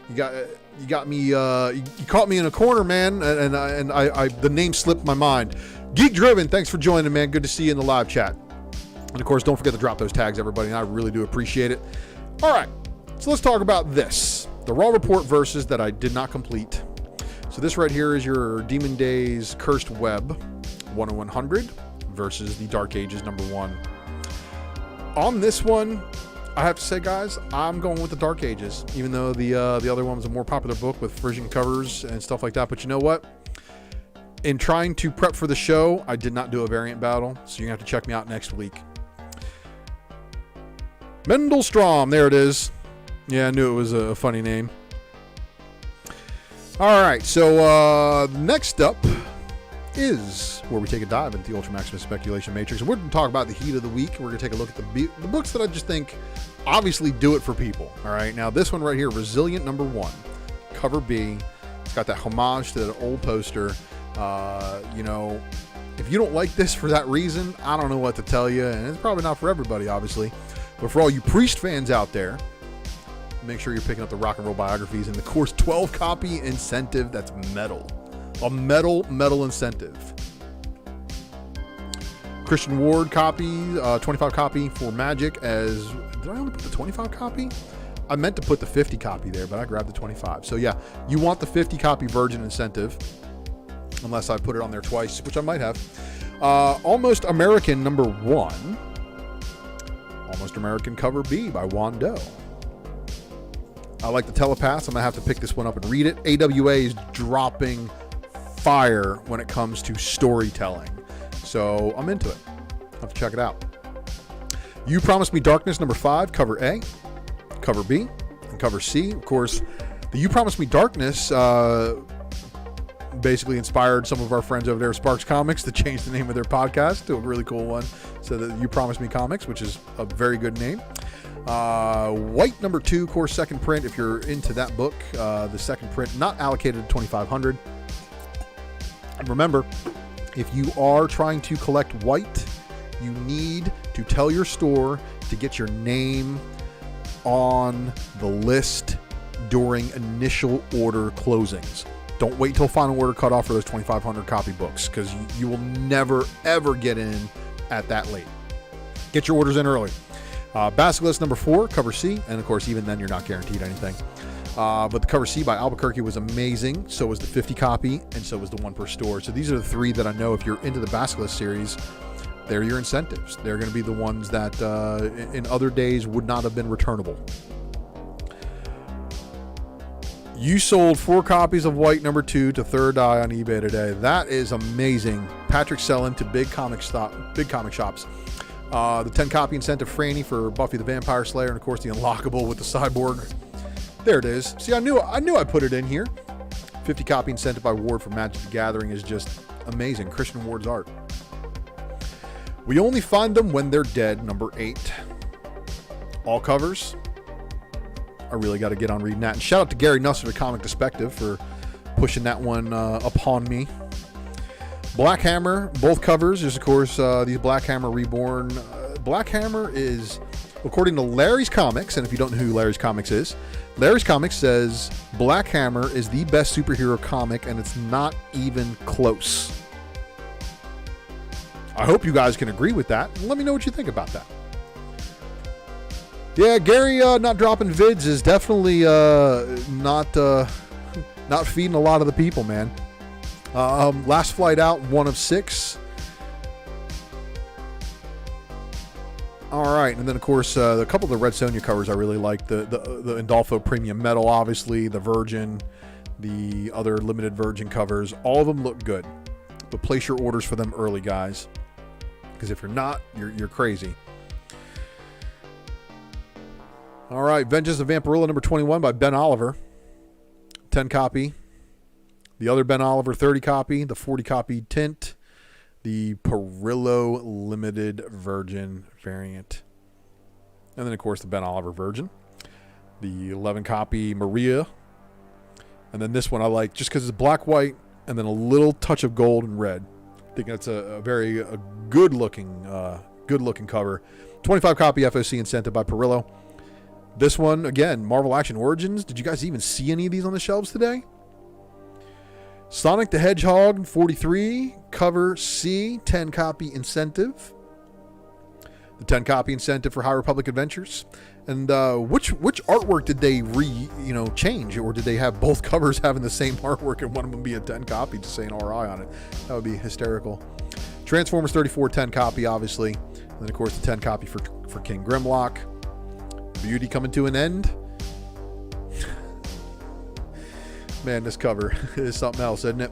You got me. You caught me in a corner, man, and I the name slipped my mind. Geek Driven, thanks for joining, man. Good to see you in the live chat. And of course, don't forget to drop those tags, everybody. And I really do appreciate it. All right, so let's talk about this: the Raw Report versus that I did not complete. So this right here is your Demon Days Cursed Web 1/100 versus the Dark Ages #1. On this one, I have to say, guys, I'm going with the Dark Ages, even though the other one was a more popular book with Frisian covers and stuff like that. But you know what? In trying to prep for the show, I did not do a variant battle, so you're gonna have to check me out next week. Mendelstrom, there it is. Yeah, I knew it was a funny name. All right, so next up is where we take a dive into the Ultra Maximus Speculation Matrix. And we're going to talk about the heat of the week. We're going to take a look at the books that I just think obviously do it for people. All right, now this one right here, Resilient #1, cover B. It's got that homage to the old poster. You know, if you don't like this for that reason, I don't know what to tell you. And it's probably not for everybody, obviously. But for all you Priest fans out there, make sure you're picking up the Rock and Roll biographies and the course 12 copy incentive. That's metal. A metal incentive. Christian Ward copy, 25 copy for Magic. Did I only put the 25 copy? I meant to put the 50 copy there, but I grabbed the 25. So yeah, you want the 50 copy Virgin incentive, unless I put it on there twice, which I might have. Almost American #1. Almost American cover B by Wando. I like the Telepaths. I'm going to have to pick this one up and read it. AWA is dropping fire when it comes to storytelling. So I'm into it. I'll have to check it out. You Promised Me Darkness #5, cover A, cover B, and cover C. Of course, the You Promised Me Darkness basically inspired some of our friends over there at Sparks Comics to change the name of their podcast to a really cool one. So that You Promised Me Comics, which is a very good name. White #2, course second print. If you're into that book, the second print not allocated to 2,500. And remember, if you are trying to collect white, you need to tell your store to get your name on the list during initial order closings. Don't wait till final order cutoff for those 2,500 copy books, because you will never ever get in at that late. Get your orders in early. Basilisk #4, cover C, and of course even then you're not guaranteed anything. But the cover C by Albuquerque was amazing. So was the 50 copy, and so was the one per store. So these are the three that I know, if you're into the Basilisk series, they're your incentives. They're going to be the ones that in other days would not have been returnable. You sold 4 copies of White #2 to Third Eye on eBay today. That is amazing. Patrick selling to big comic shops. The 10 copy incentive Franny for Buffy the Vampire Slayer, and of course the unlockable with the cyborg. There it is. See, I knew I put it in here. 50 copy incentive by Ward for Magic the Gathering is just amazing. Christian Ward's art. We only find them when they're dead, #8. All covers. I really got to get on reading that. And shout out to Gary Nussler of Comic Perspective for pushing that one upon me. Black Hammer, both covers. There's, of course, these Black Hammer Reborn. Black Hammer is, according to Larry's Comics, and if you don't know who Larry's Comics is, Larry's Comics says Black Hammer is the best superhero comic, and it's not even close. I hope you guys can agree with that. Let me know what you think about that. Yeah, Gary not dropping vids is definitely not feeding a lot of the people, man. Last Flight Out, 1 of 6. All right, and then of course a couple of the Red Sonja covers I really like. The Indolfo Premium Metal, obviously, the Virgin, the other limited Virgin covers. All of them look good, but place your orders for them early, guys, because if you're not, you're crazy. All right, Vengeance of Vampirilla #21 by Ben Oliver, 10 copy. The other Ben Oliver 30 copy, the 40 copy tint, the Perillo limited Virgin variant, and then of course the Ben Oliver Virgin, the 11 copy Maria, and then this one I like just because it's black, white, and then a little touch of gold and red. I think that's a very good looking cover. 25 copy FOC incentive by Perillo. This one, again, Marvel Action Origins. Did you guys even see any of these on the shelves today? Sonic the Hedgehog 43, cover C, 10 copy incentive. The 10 copy incentive for High Republic Adventures. And which artwork did they change, or did they have both covers having the same artwork and one of them be a 10 copy just saying RI on it? That would be hysterical. Transformers 34, 10 copy, obviously. And then of course the 10 copy for King Grimlock. Beauty coming to an end. Man, this cover is something else, isn't it?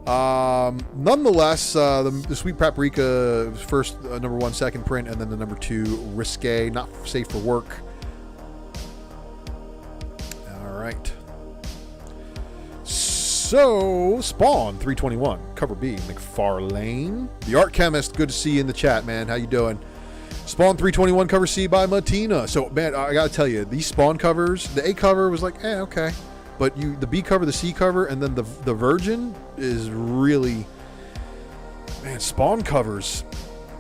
Nonetheless, the Sweet Paprika first #1 second print, and then the #2 Risque, not safe for work. All right. So Spawn 321 cover B, McFarlane. The Art Chemist, good to see you in the chat, man. How you doing? Spawn 321 cover C by Matina. So man, I gotta tell you, these Spawn covers, the A cover was like, okay. But the B cover, the C cover, and then the Virgin is really, man, Spawn covers.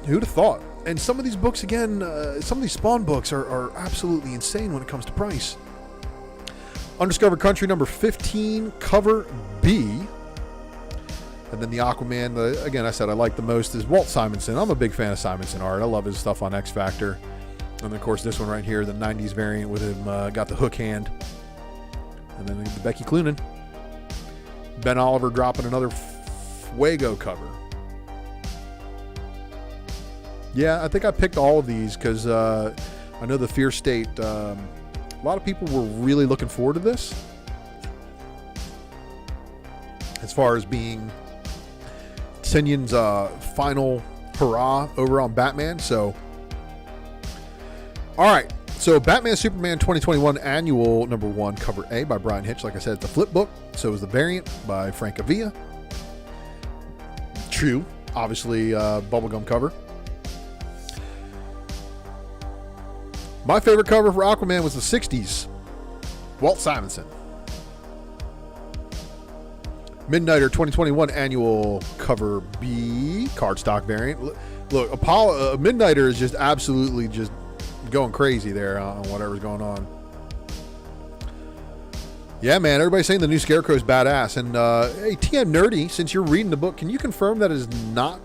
Who'd have thought? And some of these books, again, some of these Spawn books are absolutely insane when it comes to price. Undiscovered Country #15, cover B. And then the Aquaman, again, I said I like the most is Walt Simonson. I'm a big fan of Simonson art. I love his stuff on X Factor. And then, of course, this one right here, the 90s variant with him, got the hook hand. And then the Becky Cloonan. Ben Oliver dropping another Fuego cover. Yeah, I think I picked all of these because I know the Fear State, a lot of people were really looking forward to this. As far as being Tynion's final hurrah over on Batman. So, all right. So Batman Superman 2021 Annual #1, cover A by Brian Hitch. Like I said, it's a flip book. So is the variant by Frank Avila. True. Obviously, bubblegum cover. My favorite cover for Aquaman was the 60s. Walt Simonson. Midnighter 2021 Annual cover B, cardstock variant. Look, Midnighter is just absolutely just going crazy there on whatever's going on. Yeah, man, everybody's saying the new Scarecrow is badass. And hey, TM Nerdy, since you're reading the book, can you confirm that it is not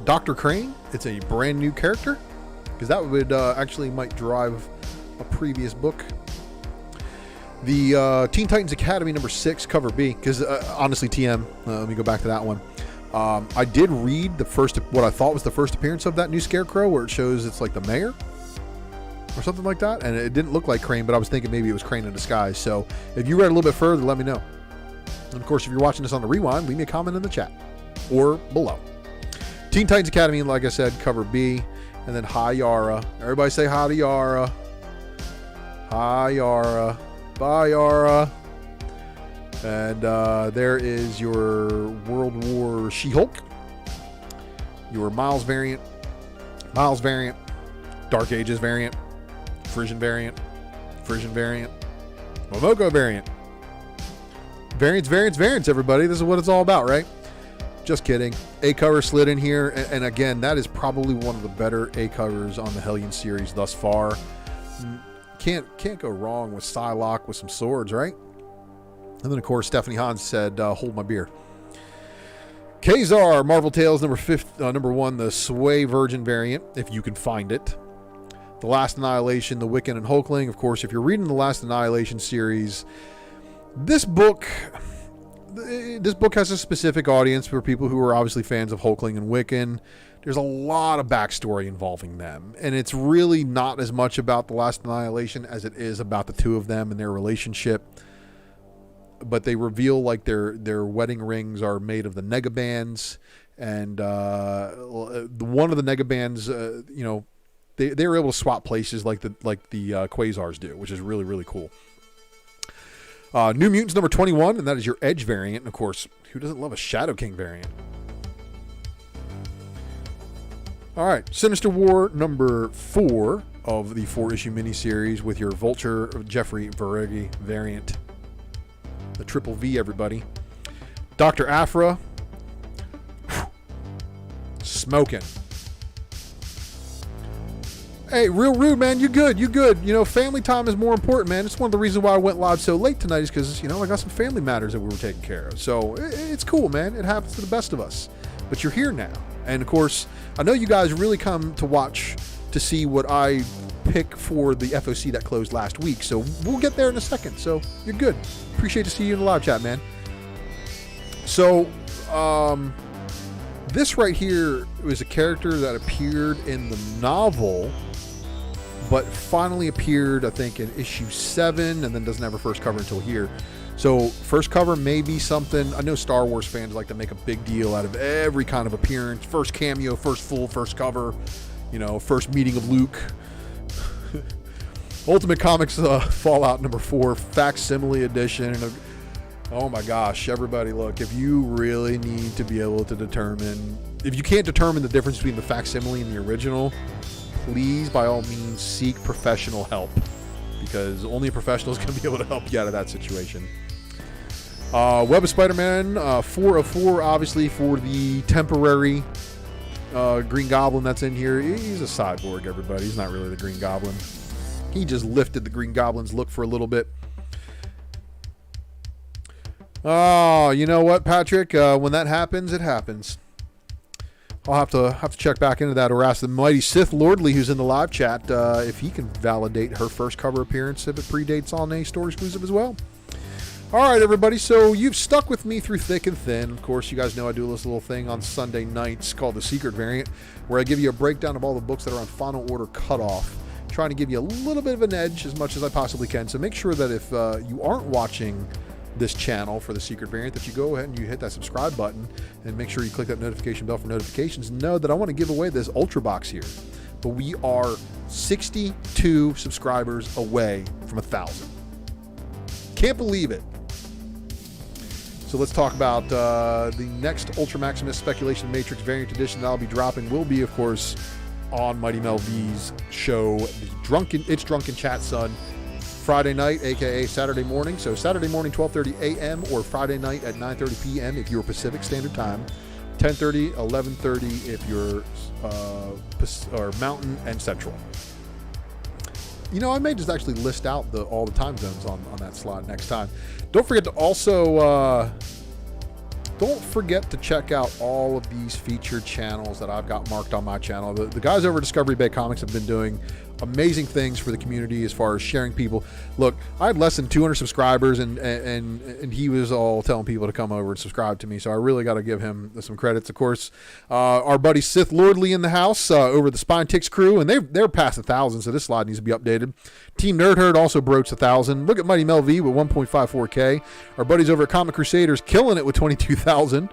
Dr. Crane? It's a brand new character? Because that would actually might drive a previous book. The Teen Titans Academy #6, cover B. Because honestly, TM, let me go back to that one. I did read what I thought was the first appearance of that new Scarecrow, where it shows it's like the mayor or something like that, and it didn't look like Crane, but I was thinking maybe it was Crane in disguise. So if you read a little bit further, let me know. And of course, if you're watching this on the rewind, leave me a comment in the chat or below. Teen Titans Academy, like I said, cover B. And then Hi Yara. Everybody say hi to Yara. Hi Yara. Bye Yara. And there is your World War She-Hulk, your Miles variant, Dark Ages variant, Frisian variant, Momoko variant. Variants, everybody. This is what it's all about, right? Just kidding. A cover slid in here, and again, that is probably one of the better A covers on the Hellion series thus far. Can't go wrong with Psylocke with some swords, right? And then, of course, Stephanie Hans said, hold my beer. Kazar, Marvel Tales #1, the Sway Virgin variant, if you can find it. The Last Annihilation, the Wiccan and Hulkling. Of course, if you're reading the Last Annihilation series, this book has a specific audience for people who are obviously fans of Hulkling and Wiccan. There's a lot of backstory involving them, and it's really not as much about the Last Annihilation as it is about the two of them and their relationship. But they reveal like their wedding rings are made of the Negabands, and one of the Negabands, they were able to swap places like the Quasars do, which is really, really cool. New Mutants #21, and that is your Edge variant. And of course, who doesn't love a Shadow King variant? All right, Sinister War #4 of the 4-issue miniseries with your Vulture Jeffrey Veregi variant. The triple V, everybody. Dr. Aphra. Smoking. Hey, real rude, man. You good. Family time is more important, man. It's one of the reasons why I went live so late tonight is because, I got some family matters that we were taking care of. So it's cool, man. It happens to the best of us. But you're here now. And, of course, I know you guys really come to watch to see what I pick for the FOC that closed last week. So we'll get there in a second. So you're good. Appreciate to see you in the live chat, man. So this right here was a character that appeared in the novel, but finally appeared, I think, in issue 7, and then doesn't have a first cover until here. So first cover may be something. I know Star Wars fans like to make a big deal out of every kind of appearance. First cameo, first cover, first meeting of Luke. Ultimate Comics Fallout #4 facsimile edition. Oh my gosh, everybody, look, if you really need to be able to determine, if you can't determine the difference between the facsimile and the original, please, by all means, seek professional help, because only a professional is going to be able to help you out of that situation. Web of Spider-Man 4 of 4, obviously, for the temporary Green Goblin that's in here. He's a cyborg, everybody. He's not really the Green Goblin. He just lifted the Green Goblin's look for a little bit. Oh, you know what, Patrick? When that happens, it happens. I'll have to check back into that, or ask the mighty Sith Lordly, who's in the live chat, if he can validate her first cover appearance if it predates on a store exclusive as well. All right, everybody. So you've stuck with me through thick and thin. Of course, you guys know I do this little thing on Sunday nights called the Secret Variant, where I give you a breakdown of all the books that are on final order cutoff, trying to give you a little bit of an edge as much as I possibly can. So make sure that if you aren't watching this channel for the Secret Variant, that you go ahead and you hit that subscribe button, and make sure you click that notification bell for notifications, and know that I want to give away this Ultra Box here. But we are 62 subscribers away from 1,000. Can't believe it. So let's talk about the next Ultra Maximus Speculation Matrix Variant Edition that I'll be dropping. Will be, of course, on Mighty Mel V's show, It's Drunken Chat Son, Friday night, aka Saturday morning. So Saturday morning, 12:30 a.m. or Friday night at 9:30 p.m. if you're Pacific Standard Time, 10:30, 11:30 if you're or Mountain and Central. You know, I may just actually list out all the time zones on that slot next time. Don't forget to also don't forget to check out all of these featured channels that I've got marked on my channel. The guys over at Discovery Bay Comics have been doing amazing things for the community as far as sharing people. Look, I had less than 200 subscribers, and he was all telling people to come over and subscribe to me, so I really got to give him some credits. Of course, our buddy Sith Lordly in the house over the Spine Ticks crew, and they're past 1,000, so this slide needs to be updated. Team Nerd Herd also broached 1,000. Look at Mighty Mel V with 1.54K. Our buddies over at Comic Crusaders killing it with 22,000.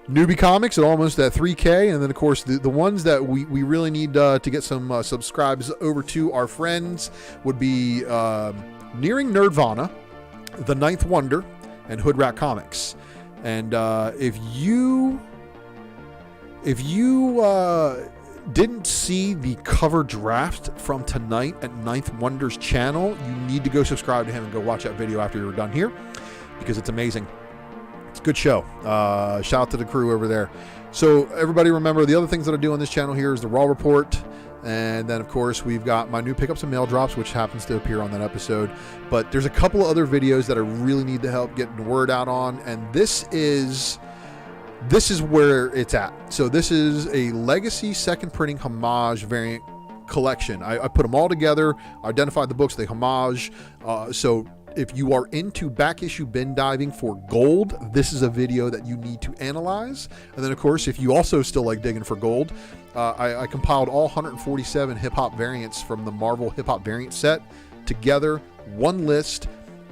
Newbie Comics at almost at 3K, and then of course the ones that we really need to get some subscribes over to, our friends, would be Nearing Nerdvana, The Ninth Wonder, and Hood Rat Comics. And if you didn't see the cover draft from tonight at Ninth Wonder's channel, you need to go subscribe to him and go watch that video after you're done here, because it's amazing. It's a good show. Shout out to the crew over there. So everybody remember, the other things that I do on this channel here is the Raw Report. And then, of course, we've got my new pickups and mail drops, which happens to appear on that episode. But there's a couple of other videos that I really need the help getting the word out on. And this is where it's at. So this is a Legacy second printing homage variant collection. I put them all together, identified the books they homage. So if you are into back issue bin diving for gold, this is a video that you need to analyze. And then, of course, if you also still like digging for gold, I compiled all 147 hip-hop variants from the Marvel hip-hop variant set together, one list,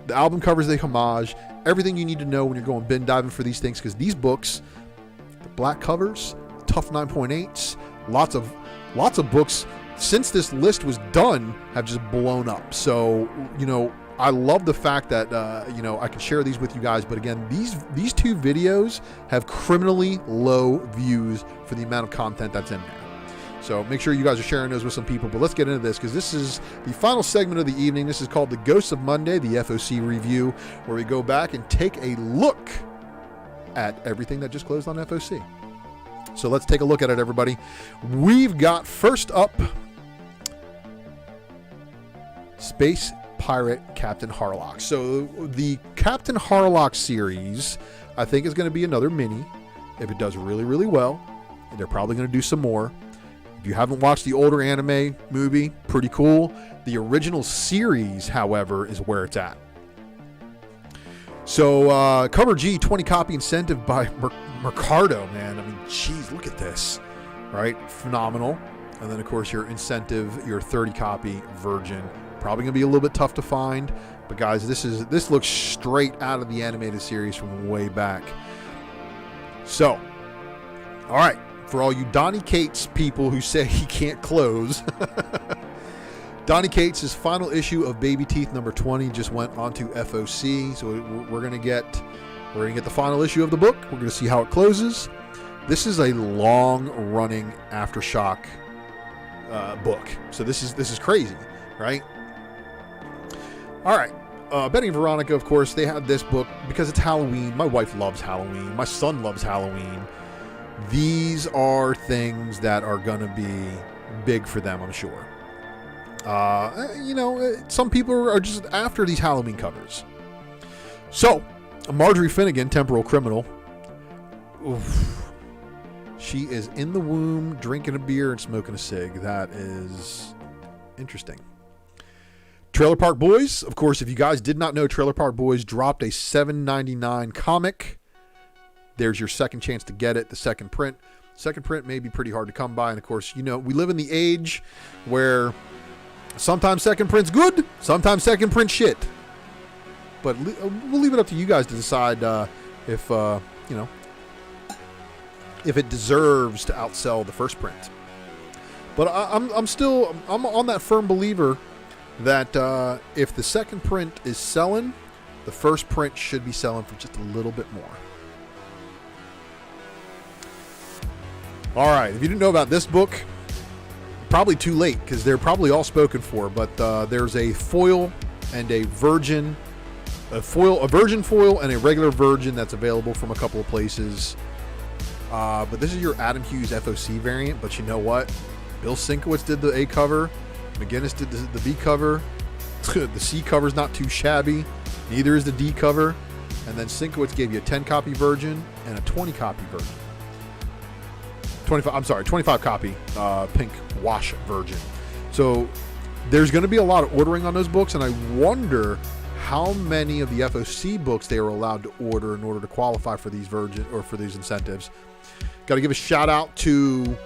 the album covers they homage, everything you need to know when you're going bin diving for these things, because these books, the black covers, tough 9.8s, lots of books since this list was done have just blown up. So, you know, I love the fact that, you know, I can share these with you guys. But again, these two videos have criminally low views for the amount of content that's in there. So make sure you guys are sharing those with some people. But let's get into this, because this is the final segment of the evening. This is called the Ghosts of Monday, the FOC review, where we go back and take a look at everything that just closed on FOC. So let's take a look at it, everybody. We've got, first up, Space Pirate Captain Harlock. So the Captain Harlock series, I think, is going to be another mini. If it does really, really well, they're probably going to do some more. If you haven't watched the older anime movie, pretty cool. The original series, however, is where it's at. So cover G, 20 copy incentive by Mercado, man. I mean, geez, look at this, right? Phenomenal. And then, of course, your incentive, your 30 copy Virgin. Probably gonna be a little bit tough to find, but guys, this looks straight out of the animated series from way back. So, all right, for all you Donny Cates people who say he can't close, Donny Cates' final issue of Baby Teeth number 20 just went onto FOC. So we're gonna get the final issue of the book. We're gonna see how it closes. This is a long-running Aftershock book, so this is crazy, right? All right, Betty and Veronica, of course, they had this book because it's Halloween. My wife loves Halloween. My son loves Halloween. These are things that are going to be big for them, I'm sure. You know, some people are just after these Halloween covers. So, Marjorie Finnegan, Temporal Criminal. Oof. She is in the womb, drinking a beer and smoking a cig. That is interesting. Trailer Park Boys, of course, if you guys did not know, Trailer Park Boys dropped a $7.99 comic. There's your second chance to get it, the second print. Second print may be pretty hard to come by, and of course, you know, we live in the age where sometimes second print's good, sometimes second print shit. But we'll leave it up to you guys to decide if, you know, if it deserves to outsell the first print. But I'm on that firm believer that if the second print is selling, the first print should be selling for just a little bit more. All right, if you didn't know about this book, probably too late because they're probably all spoken for. But there's a foil and a virgin, a virgin foil and a regular virgin that's available from a couple of places. But this is your Adam Hughes FOC variant. But you know what? Bill Sienkiewicz did the A cover. McGinnis did the B cover. The C cover's not too shabby. Neither is the D cover. And then Sienkiewicz gave you a 10-copy virgin and a 20-copy virgin. 25 copy pink wash virgin. So there's going to be a lot of ordering on those books, and I wonder how many of the FOC books they are allowed to order in order to qualify for these virgin or for these incentives. Got to give a shout out to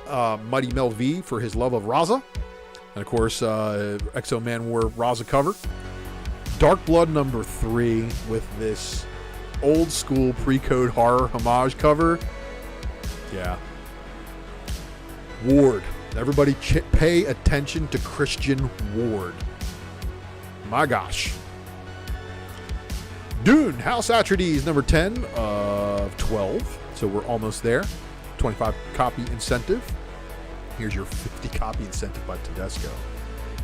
Mighty Mel V for his love of Raza, and of course Exo Man War Raza cover. Dark Blood number 3 with this old school pre-code horror homage cover. Yeah. Ward. Everybody pay attention to Christian Ward. My gosh. Dune, House Atreides, number 10 of 12. So we're almost there. 25 copy incentive. Here's your 50 copy incentive by Tedesco.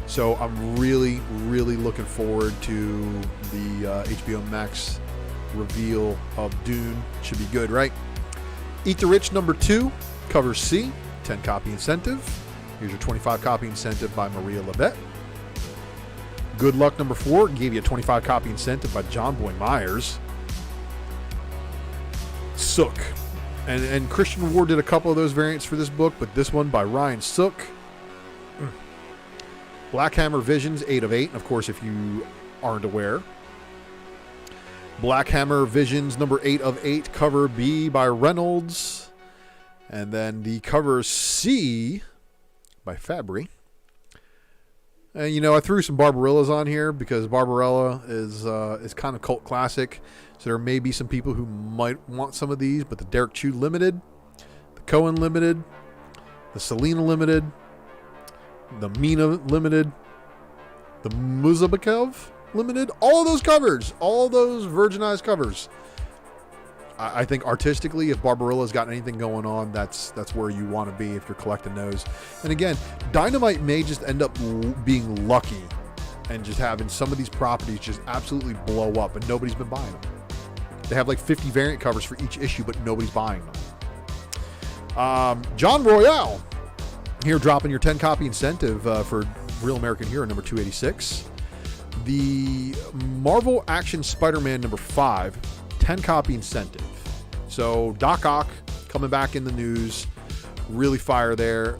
So I'm really, really looking forward to the HBO Max reveal of Dune. Should be good, right? Eat the Rich number 2, cover C, 10 copy incentive. Here's your 25 copy incentive by Maria Labette. Good Luck number 4 gave you a 25 copy incentive by John Boy Myers. Sook. And Christian Ward did a couple of those variants for this book, but this one by Ryan Sook. Black Hammer Visions, 8 of 8. And of course, if you aren't aware, Black Hammer Visions number 8 of 8, cover B by Reynolds. And then the cover C by Fabry. And you know, I threw some Barbarillas on here because Barbarella is kind of cult classic. So there may be some people who might want some of these, but the Derek Chew Limited, the Cohen Limited, the Selena Limited, the Mina Limited, the Muzabakov Limited, all of those covers, all those virginized covers. I think artistically, if Barbarilla's got anything going on, that's where you want to be if you're collecting those. And again, Dynamite may just end up being lucky and just having some of these properties just absolutely blow up, and nobody's been buying them. They have like 50 variant covers for each issue, but nobody's buying them. John Royale here dropping your 10 copy incentive for Real American Hero number 286. The Marvel Action Spider-Man number 5, 10 copy incentive. So Doc Ock coming back in the news, really fire there.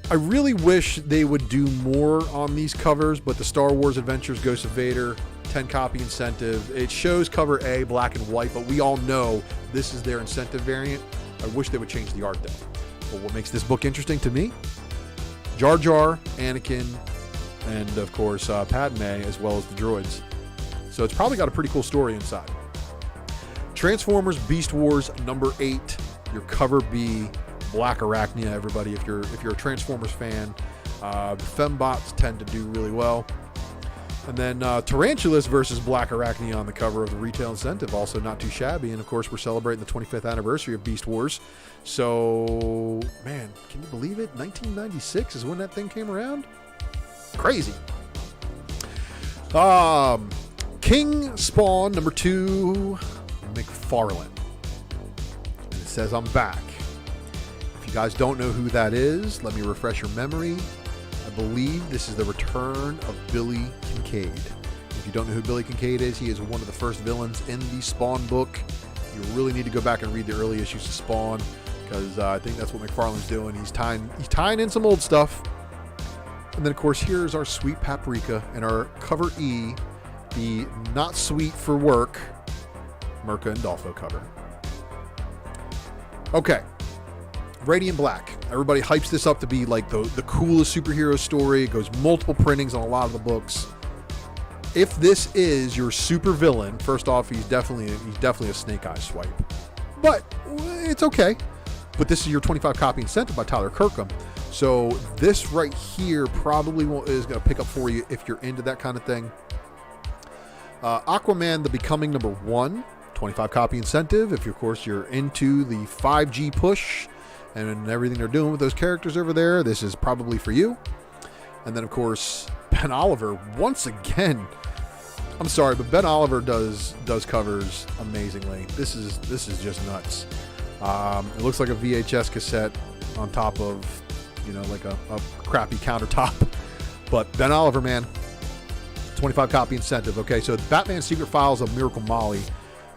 I really wish they would do more on these covers, but the Star Wars Adventures Ghost of Vader 10 copy incentive. It shows cover A black and white, but we all know this is their incentive variant. I wish they would change the art though. But what makes this book interesting to me? Jar Jar, Anakin, and of course Padme, as well as the droids. So it's probably got a pretty cool story inside. Transformers Beast Wars number 8, your cover B, Black Arachnia. Everybody, if you're a Transformers fan, the fembots tend to do really well. And then Tarantulas versus Black Arachnia on the cover of the retail incentive, also not too shabby. And of course, we're celebrating the 25th anniversary of Beast Wars. So, man, can you believe it? 1996 is when that thing came around. Crazy. King Spawn number 2, McFarlane. And it says I'm back. If you guys don't know who that is, let me refresh your memory. I believe this is the return of Billy Kincaid. If you don't know who Billy Kincaid is, he is one of the first villains in the Spawn book. You really need to go back and read the early issues of Spawn, because I think that's what McFarlane's doing. He's tying in some old stuff. And then, of course, here's our sweet Paprika and our cover E, the not sweet for work Mirka and Dolfo cover. Okay. Radiant Black. Everybody hypes this up to be like the coolest superhero story. It goes multiple printings on a lot of the books. If this is your super villain, first off, he's definitely a Snake Eyes swipe. But it's okay. But this is your 25 copy incentive by Tyler Kirkham. So this right here probably is going to pick up for you if you're into that kind of thing. Aquaman, The Becoming #1, 25 copy incentive. If, of course, you're into the 5G push and everything they're doing with those characters over there, this is probably for you. And then, of course, Ben Oliver, once again. I'm sorry, but Ben Oliver does covers amazingly. This is just nuts. It looks like a VHS cassette on top of, like a crappy countertop. But Ben Oliver, man, 25 copy incentive. Okay, so Batman Secret Files of Miracle Molly.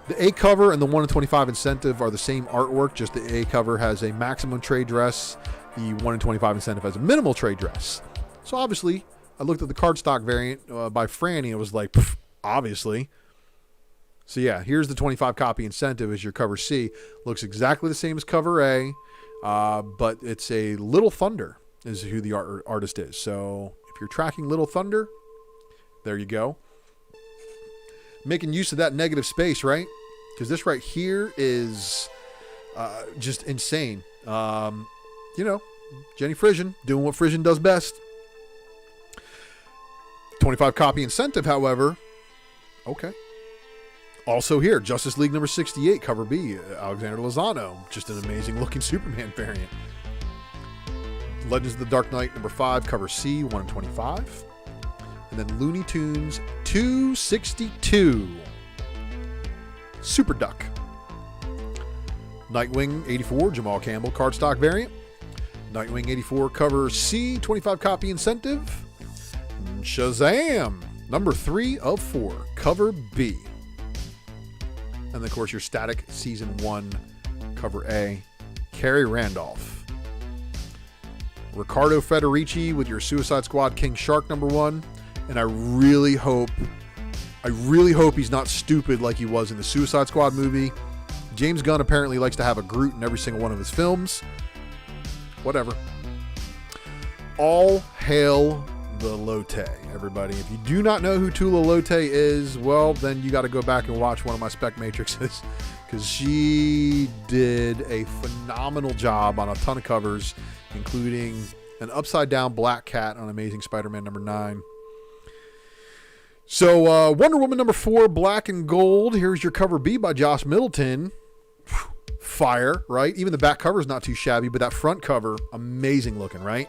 The A cover and the 1 in 25 incentive are the same artwork, just the A cover has a maximum trade dress. The 1 in 25 incentive has a minimal trade dress. So obviously, I looked at the cardstock variant by Franny, and it was like, obviously. So yeah, here's the 25 copy incentive as your cover C. Looks exactly the same as cover A, but it's a Little Thunder is who the artist is. So if you're tracking Little Thunder, there you go. Making use of that negative space, right? Because this right here is just insane. Jenny Frisian doing what Frisian does best. 25 copy incentive, however. Okay. Also here, Justice League #68, cover B, Alexander Lozano. Just an amazing looking Superman variant. Legends of the Dark Knight #5, cover C, 1 in 25. And then Looney Tunes 262. Super Duck. Nightwing 84, Jamal Campbell, cardstock variant. Nightwing 84, cover C, 25 copy incentive. Shazam, #3 of 4, cover B. And then, of course, your Static Season 1, cover A, Carrie Randolph. Riccardo Federici with your Suicide Squad King Shark #1. And I really hope he's not stupid like he was in the Suicide Squad movie. James Gunn apparently likes to have a Groot in every single one of his films. Whatever. All hail the Lotte, everybody. If you do not know who Tula Lotte is, well, then you got to go back and watch one of my Spec Matrixes, because she did a phenomenal job on a ton of covers, including an upside-down black cat on Amazing Spider-Man #9. So, Wonder Woman #4, black and gold. Here's your cover B by Josh Middleton. Fire, right? Even the back cover is not too shabby, but that front cover, amazing looking, right?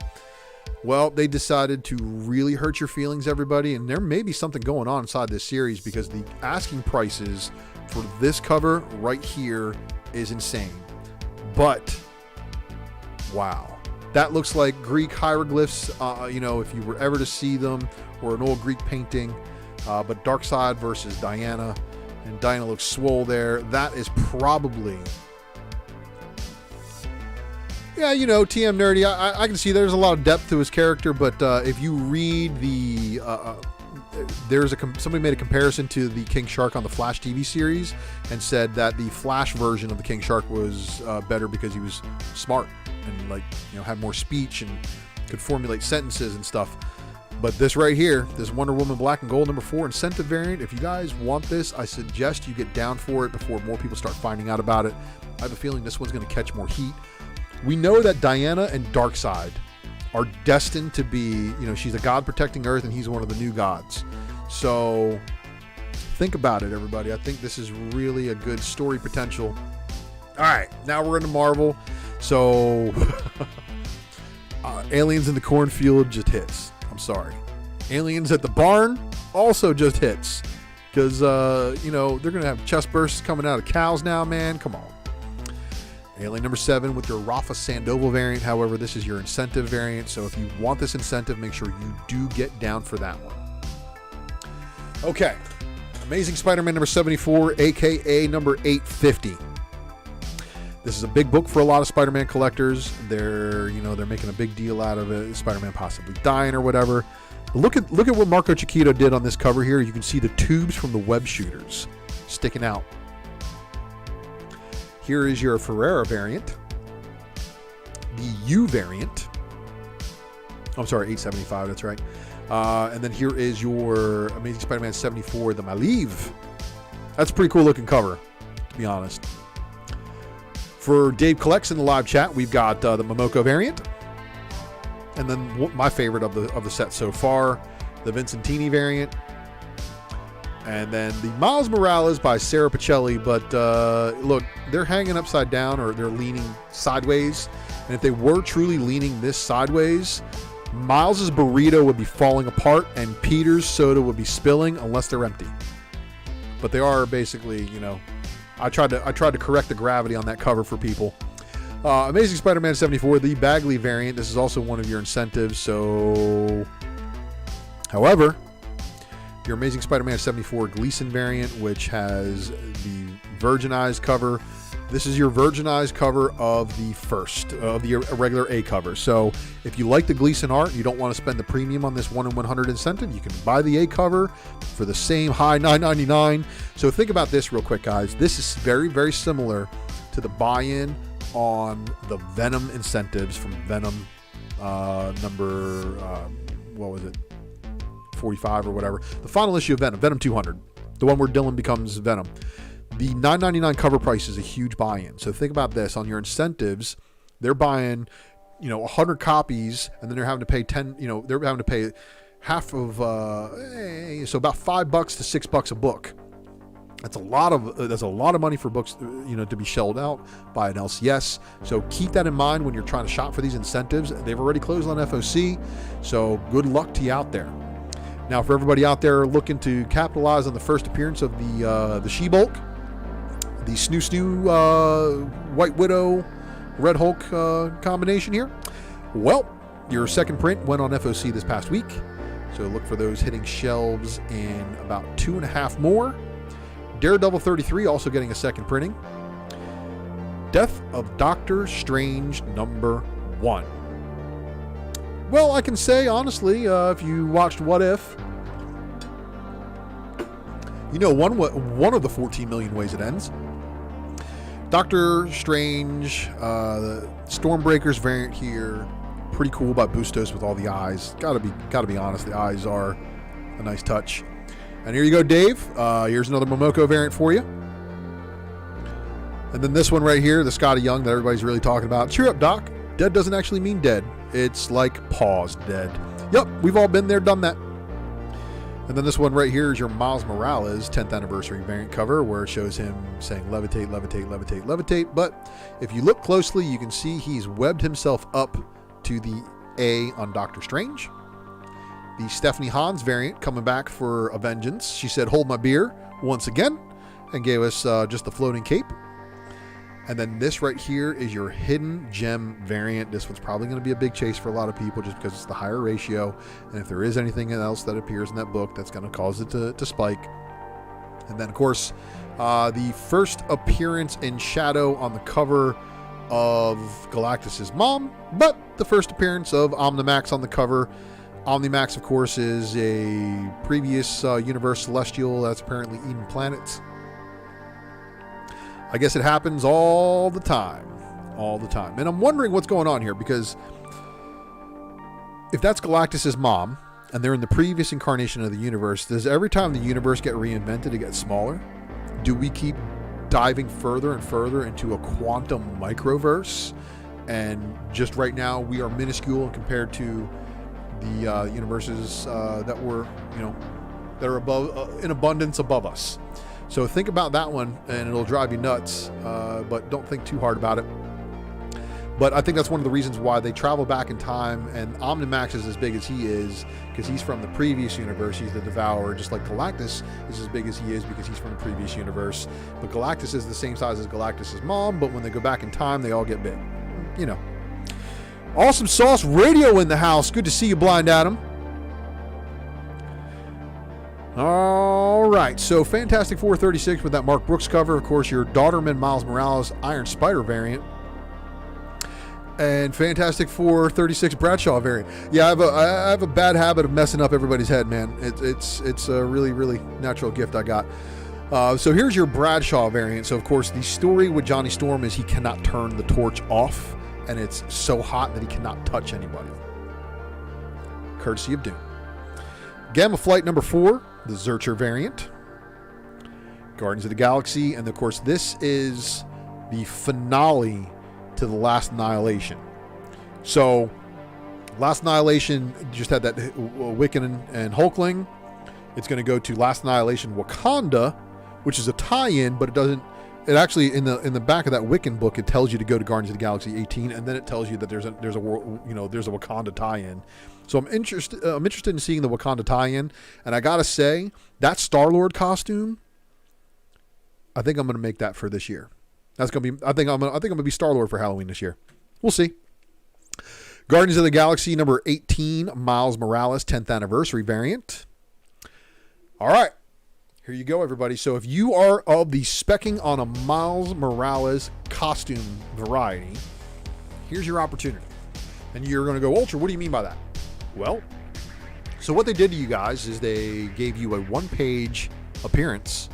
Well, they decided to really hurt your feelings, everybody, and there may be something going on inside this series, because the asking prices for this cover right here is insane. But, wow. That looks like Greek hieroglyphs, if you were ever to see them, or an old Greek painting. But Darkseid versus Diana, and Diana looks swole there. That is probably... Yeah, TM nerdy. I can see there's a lot of depth to his character, but if you read the... somebody made a comparison to the King Shark on the Flash TV series and said that the Flash version of the King Shark was better because he was smart and had more speech and could formulate sentences and stuff. But this right here, this Wonder Woman Black and Gold #4 incentive variant, if you guys want this, I suggest you get down for it before more people start finding out about it. I have a feeling this one's going to catch more heat. We know that Diana and Darkseid are destined to be, she's a god protecting Earth and he's one of the new gods. So think about it, everybody. I think this is really a good story potential. All right, now we're into Marvel. So Aliens in the Cornfield just hits. I'm sorry. Aliens at the Barn also just hits. Because, they're going to have chest bursts coming out of cows now, man. Come on. Alien #7 with your Rafa Sandoval variant. However, this is your incentive variant. So if you want this incentive, make sure you do get down for that one. Okay. Amazing Spider-Man #74, a.k.a. #850. This is a big book for a lot of Spider-Man collectors. They're making a big deal out of it. Spider-Man possibly dying or whatever. But look at what Marco Chiquito did on this cover here. You can see the tubes from the web shooters sticking out. Here is your Ferreira variant. The U variant. I'm sorry, 875, that's right. And then here is your Amazing Spider-Man 74, the Maliv. That's a pretty cool looking cover, to be honest. For Dave Collects in the live chat, we've got the Momoko variant. And then my favorite of the set so far, the Vincentini variant. And then the Miles Morales by Sarah Pacelli. But look, they're hanging upside down, or they're leaning sideways. And if they were truly leaning this sideways, Miles's burrito would be falling apart and Peter's soda would be spilling unless they're empty. But they are basically, you know, I tried to correct the gravity on that cover for people. Amazing Spider-Man 74, the Bagley variant. This is also one of your incentives. So, however, your Amazing Spider-Man 74 Gleason variant, which has the virginized cover. This is your virginized cover of the first, of the regular A cover. So if you like the Gleason art, you don't want to spend the premium on this 1 in 100 incentive, you can buy the A cover for the same high $9.99. So think about this real quick, guys. This is very, very similar to the buy-in on the Venom incentives from Venom number, what was it, 45 or whatever. The final issue of Venom, Venom 200, the one where Dylan becomes Venom. The $9.99 cover price is a huge buy-in. So think about this. On your incentives, they're buying, 100 copies, and then they're having to pay 10, they're having to pay half of, so about $5 to $6 a book. That's a lot of money for books, to be shelled out by an LCS. So keep that in mind when you're trying to shop for these incentives. They've already closed on FOC, so good luck to you out there. Now, for everybody out there looking to capitalize on the first appearance of the She-Bulk, the Snoo White Widow Red Hulk combination here, well, your second print went on FOC this past week, so look for those hitting shelves in about 2.5 more. Daredevil 33 also getting a second printing. Death of Doctor Strange number 1. Well, I can say honestly, if you watched What If, one of the 14 million ways it ends. Doctor Strange, the Stormbreakers variant here, pretty cool by Bustos with all the eyes. Gotta be honest, the eyes are a nice touch. And here you go, Dave. Here's another Momoko variant for you. And then this one right here, the Scotty Young that everybody's really talking about. Cheer up, Doc. Dead doesn't actually mean dead. It's like paused dead. Yep, we've all been there, done that. And then this one right here is your Miles Morales 10th anniversary variant cover, where it shows him saying levitate, levitate, levitate, levitate. But if you look closely, you can see he's webbed himself up to the A on Doctor Strange. The Stephanie Hans variant coming back for a vengeance. She said, hold my beer once again, and gave us just the floating cape. And then this right here is your hidden gem variant. This one's probably going to be a big chase for a lot of people just because it's the higher ratio. And if there is anything else that appears in that book, that's going to cause it to spike. And then, of course, the first appearance in shadow on the cover of Galactus' mom, but the first appearance of Omnimax on the cover. Omnimax, of course, is a previous universe celestial that's apparently eating planets. I guess it happens all the time. And I'm wondering what's going on here, because if that's Galactus' mom, and they're in the previous incarnation of the universe, does every time the universe get reinvented, it gets smaller? Do we keep diving further and further into a quantum microverse? And just right now, we are minuscule compared to the universes that were, that are above, in abundance above us. So think about that one, and it'll drive you nuts, but don't think too hard about it. But I think that's one of the reasons why they travel back in time, and Omnimax is as big as he is because he's from the previous universe. He's the Devourer, just like Galactus is as big as he is because he's from the previous universe. But Galactus is the same size as Galactus' mom, but when they go back in time, they all get big. Awesome Sauce Radio in the house. Good to see you, Blind Adam. All right, so Fantastic Four 36 with that Mark Brooks cover. Of course, your Daughterman Miles Morales Iron Spider variant. And Fantastic Four 36 Bradshaw variant. Yeah, I have a bad habit of messing up everybody's head, man. It's a really, really natural gift I got. So here's your Bradshaw variant. So, of course, the story with Johnny Storm is he cannot turn the torch off, and it's so hot that he cannot touch anybody. Courtesy of Doom. Gamma Flight number 4, the Zurcher variant. Guardians of the Galaxy, and of course this is the finale to the Last Annihilation. So, Last Annihilation just had that Wiccan and Hulkling. It's going to go to Last Annihilation Wakanda, which is a tie-in, but it doesn't. It actually in the back of that Wiccan book, it tells you to go to Guardians of the Galaxy 18, and then it tells you that there's a world, there's a Wakanda tie-in. So I'm interested in seeing the Wakanda tie-in, and I gotta say that Star-Lord costume, I think I'm gonna make that for this year. That's gonna be. I think I'm gonna be Star-Lord for Halloween this year. We'll see. Guardians of the Galaxy number 18, Miles Morales 10th anniversary variant. All right. Here you go, everybody. So if you are of the specking on a Miles Morales costume variety, here's your opportunity. And you're going to go, Ultra, what do you mean by that? Well, so what they did to you guys is they gave you a one-page appearance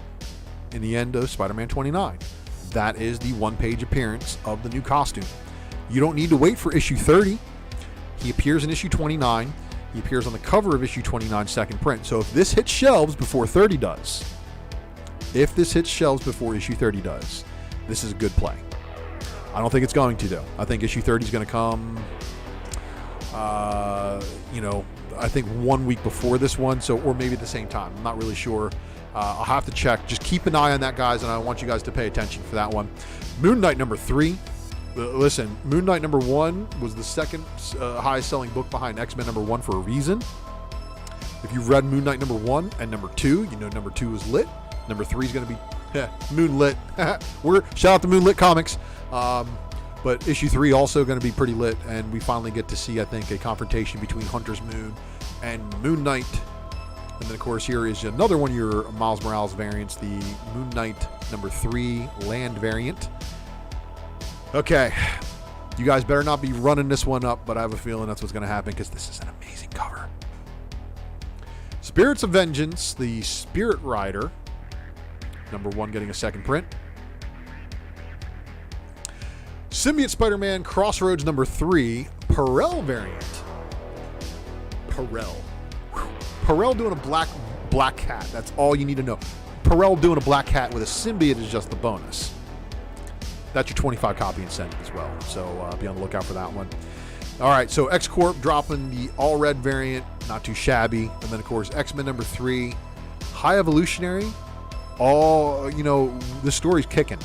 in the end of Spider-Man 29. That is the one-page appearance of the new costume. You don't need to wait for issue 30. He appears in issue 29. He appears on the cover of issue 29 second print. So if this hits shelves before 30 does, this is a good play. I don't think it's going to, though. I think issue 30 is going to come, I think 1 week before this one, or maybe at the same time. I'm not really sure. I'll have to check. Just keep an eye on that, guys, and I want you guys to pay attention for that one. Moon Knight number 3. Listen, Moon Knight number 1 was the second highest selling book behind X-Men number 1 for a reason. If you've read Moon Knight number 1 and number 2, you know number 2 is lit. Number 3 is going to be Moonlit. Shout out to Moonlit Comics. But issue 3 also going to be pretty lit, and we finally get to see, I think, a confrontation between Hunter's Moon and Moon Knight. And then, of course, here is another one of your Miles Morales variants, the Moon Knight number 3 land variant. Okay, you guys better not be running this one up, but I have a feeling that's what's going to happen because this is an amazing cover. Spirits of Vengeance, the Spirit Rider, number 1 getting a second print. Symbiote Spider-Man Crossroads number 3, Perel variant. Perel doing a black cat. That's all you need to know. Perel doing a black cat with a symbiote is just the bonus. That's your 25 copy incentive as well. So be on the lookout for that one. All right, so X-Corp dropping the all red variant, not too shabby. And then, of course, X-Men number 3, High Evolutionary. The story's kicking.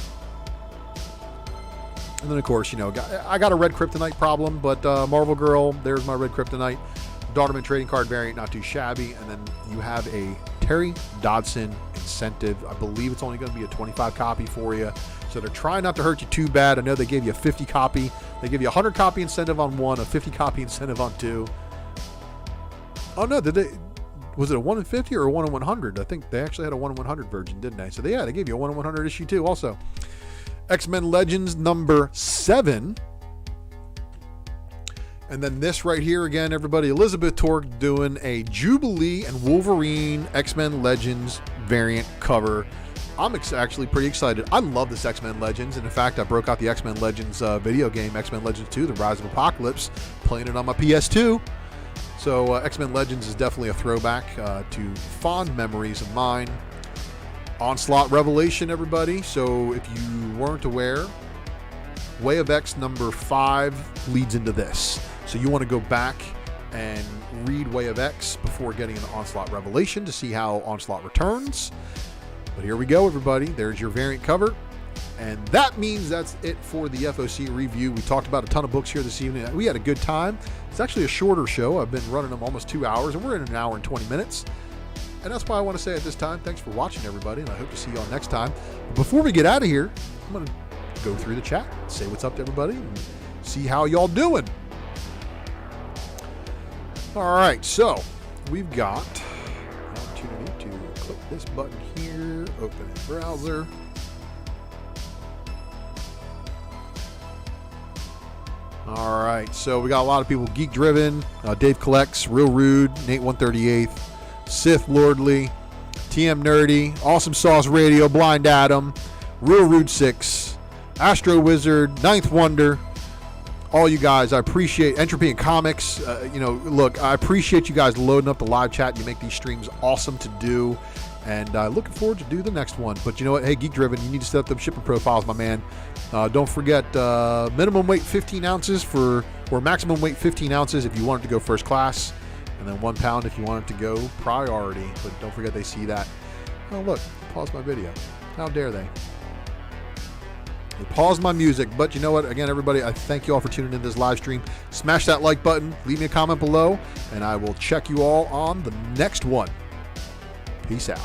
And then, of course, I got a red kryptonite problem, but Marvel Girl, there's my red kryptonite. Daughterman trading card variant, not too shabby. And then you have a Terry Dodson incentive. I believe it's only going to be a 25 copy for you. So they're trying not to hurt you too bad. I know they gave you a 50 copy. They give you a 100 copy incentive on 1, a 50 copy incentive on 2. Oh, no. Was it a 1 in 50 or a 1 in 100? I think they actually had a 1 in 100 version, didn't they? So they gave you a 1 in 100 issue too also. X-Men Legends number 7. And then this right here again, everybody, Elizabeth Torque doing a Jubilee and Wolverine X-Men Legends variant cover. I'm actually pretty excited. I love this X-Men Legends. And in fact, I broke out the X-Men Legends video game, X-Men Legends 2, The Rise of Apocalypse, playing it on my PS2. So X-Men Legends is definitely a throwback to fond memories of mine. Onslaught Revelation, everybody. So if you weren't aware, Way of X number 5 leads into this. So you want to go back and read Way of X before getting an Onslaught Revelation to see how Onslaught returns. But here we go, everybody. There's your variant cover. And that means that's it for the FOC review. We talked about a ton of books here this evening. We had a good time. It's actually a shorter show. I've been running them almost 2 hours, and we're in an hour and 20 minutes. And that's why I want to say at this time, thanks for watching, everybody, and I hope to see you all next time. But before we get out of here, I'm going to go through the chat, say what's up to everybody, and see how y'all doing. All right, so we've got an opportunity to click this button here, open a browser. All right, so we got a lot of people Geek Driven, Dave Collects, Real Rude, Nate 138th, Sith Lordly, TM Nerdy, Awesome Sauce Radio, Blind Adam, Real Rude 6, Astro Wizard, Ninth Wonder. All you guys, I appreciate Entropy and Comics. Look, I appreciate you guys loading up the live chat. You make these streams awesome to do. And looking forward to do the next one. But you know what? Hey, Geek Driven, you need to set up them shipping profiles, my man. Don't forget minimum weight 15 ounces or maximum weight 15 ounces if you want it to go first class, and then 1 pound if you want it to go priority. But don't forget they see that. Oh, look, pause my video. How dare they? They paused my music. But you know what? Again, everybody, I thank you all for tuning in to this live stream. Smash that like button. Leave me a comment below, and I will check you all on the next one. Peace out.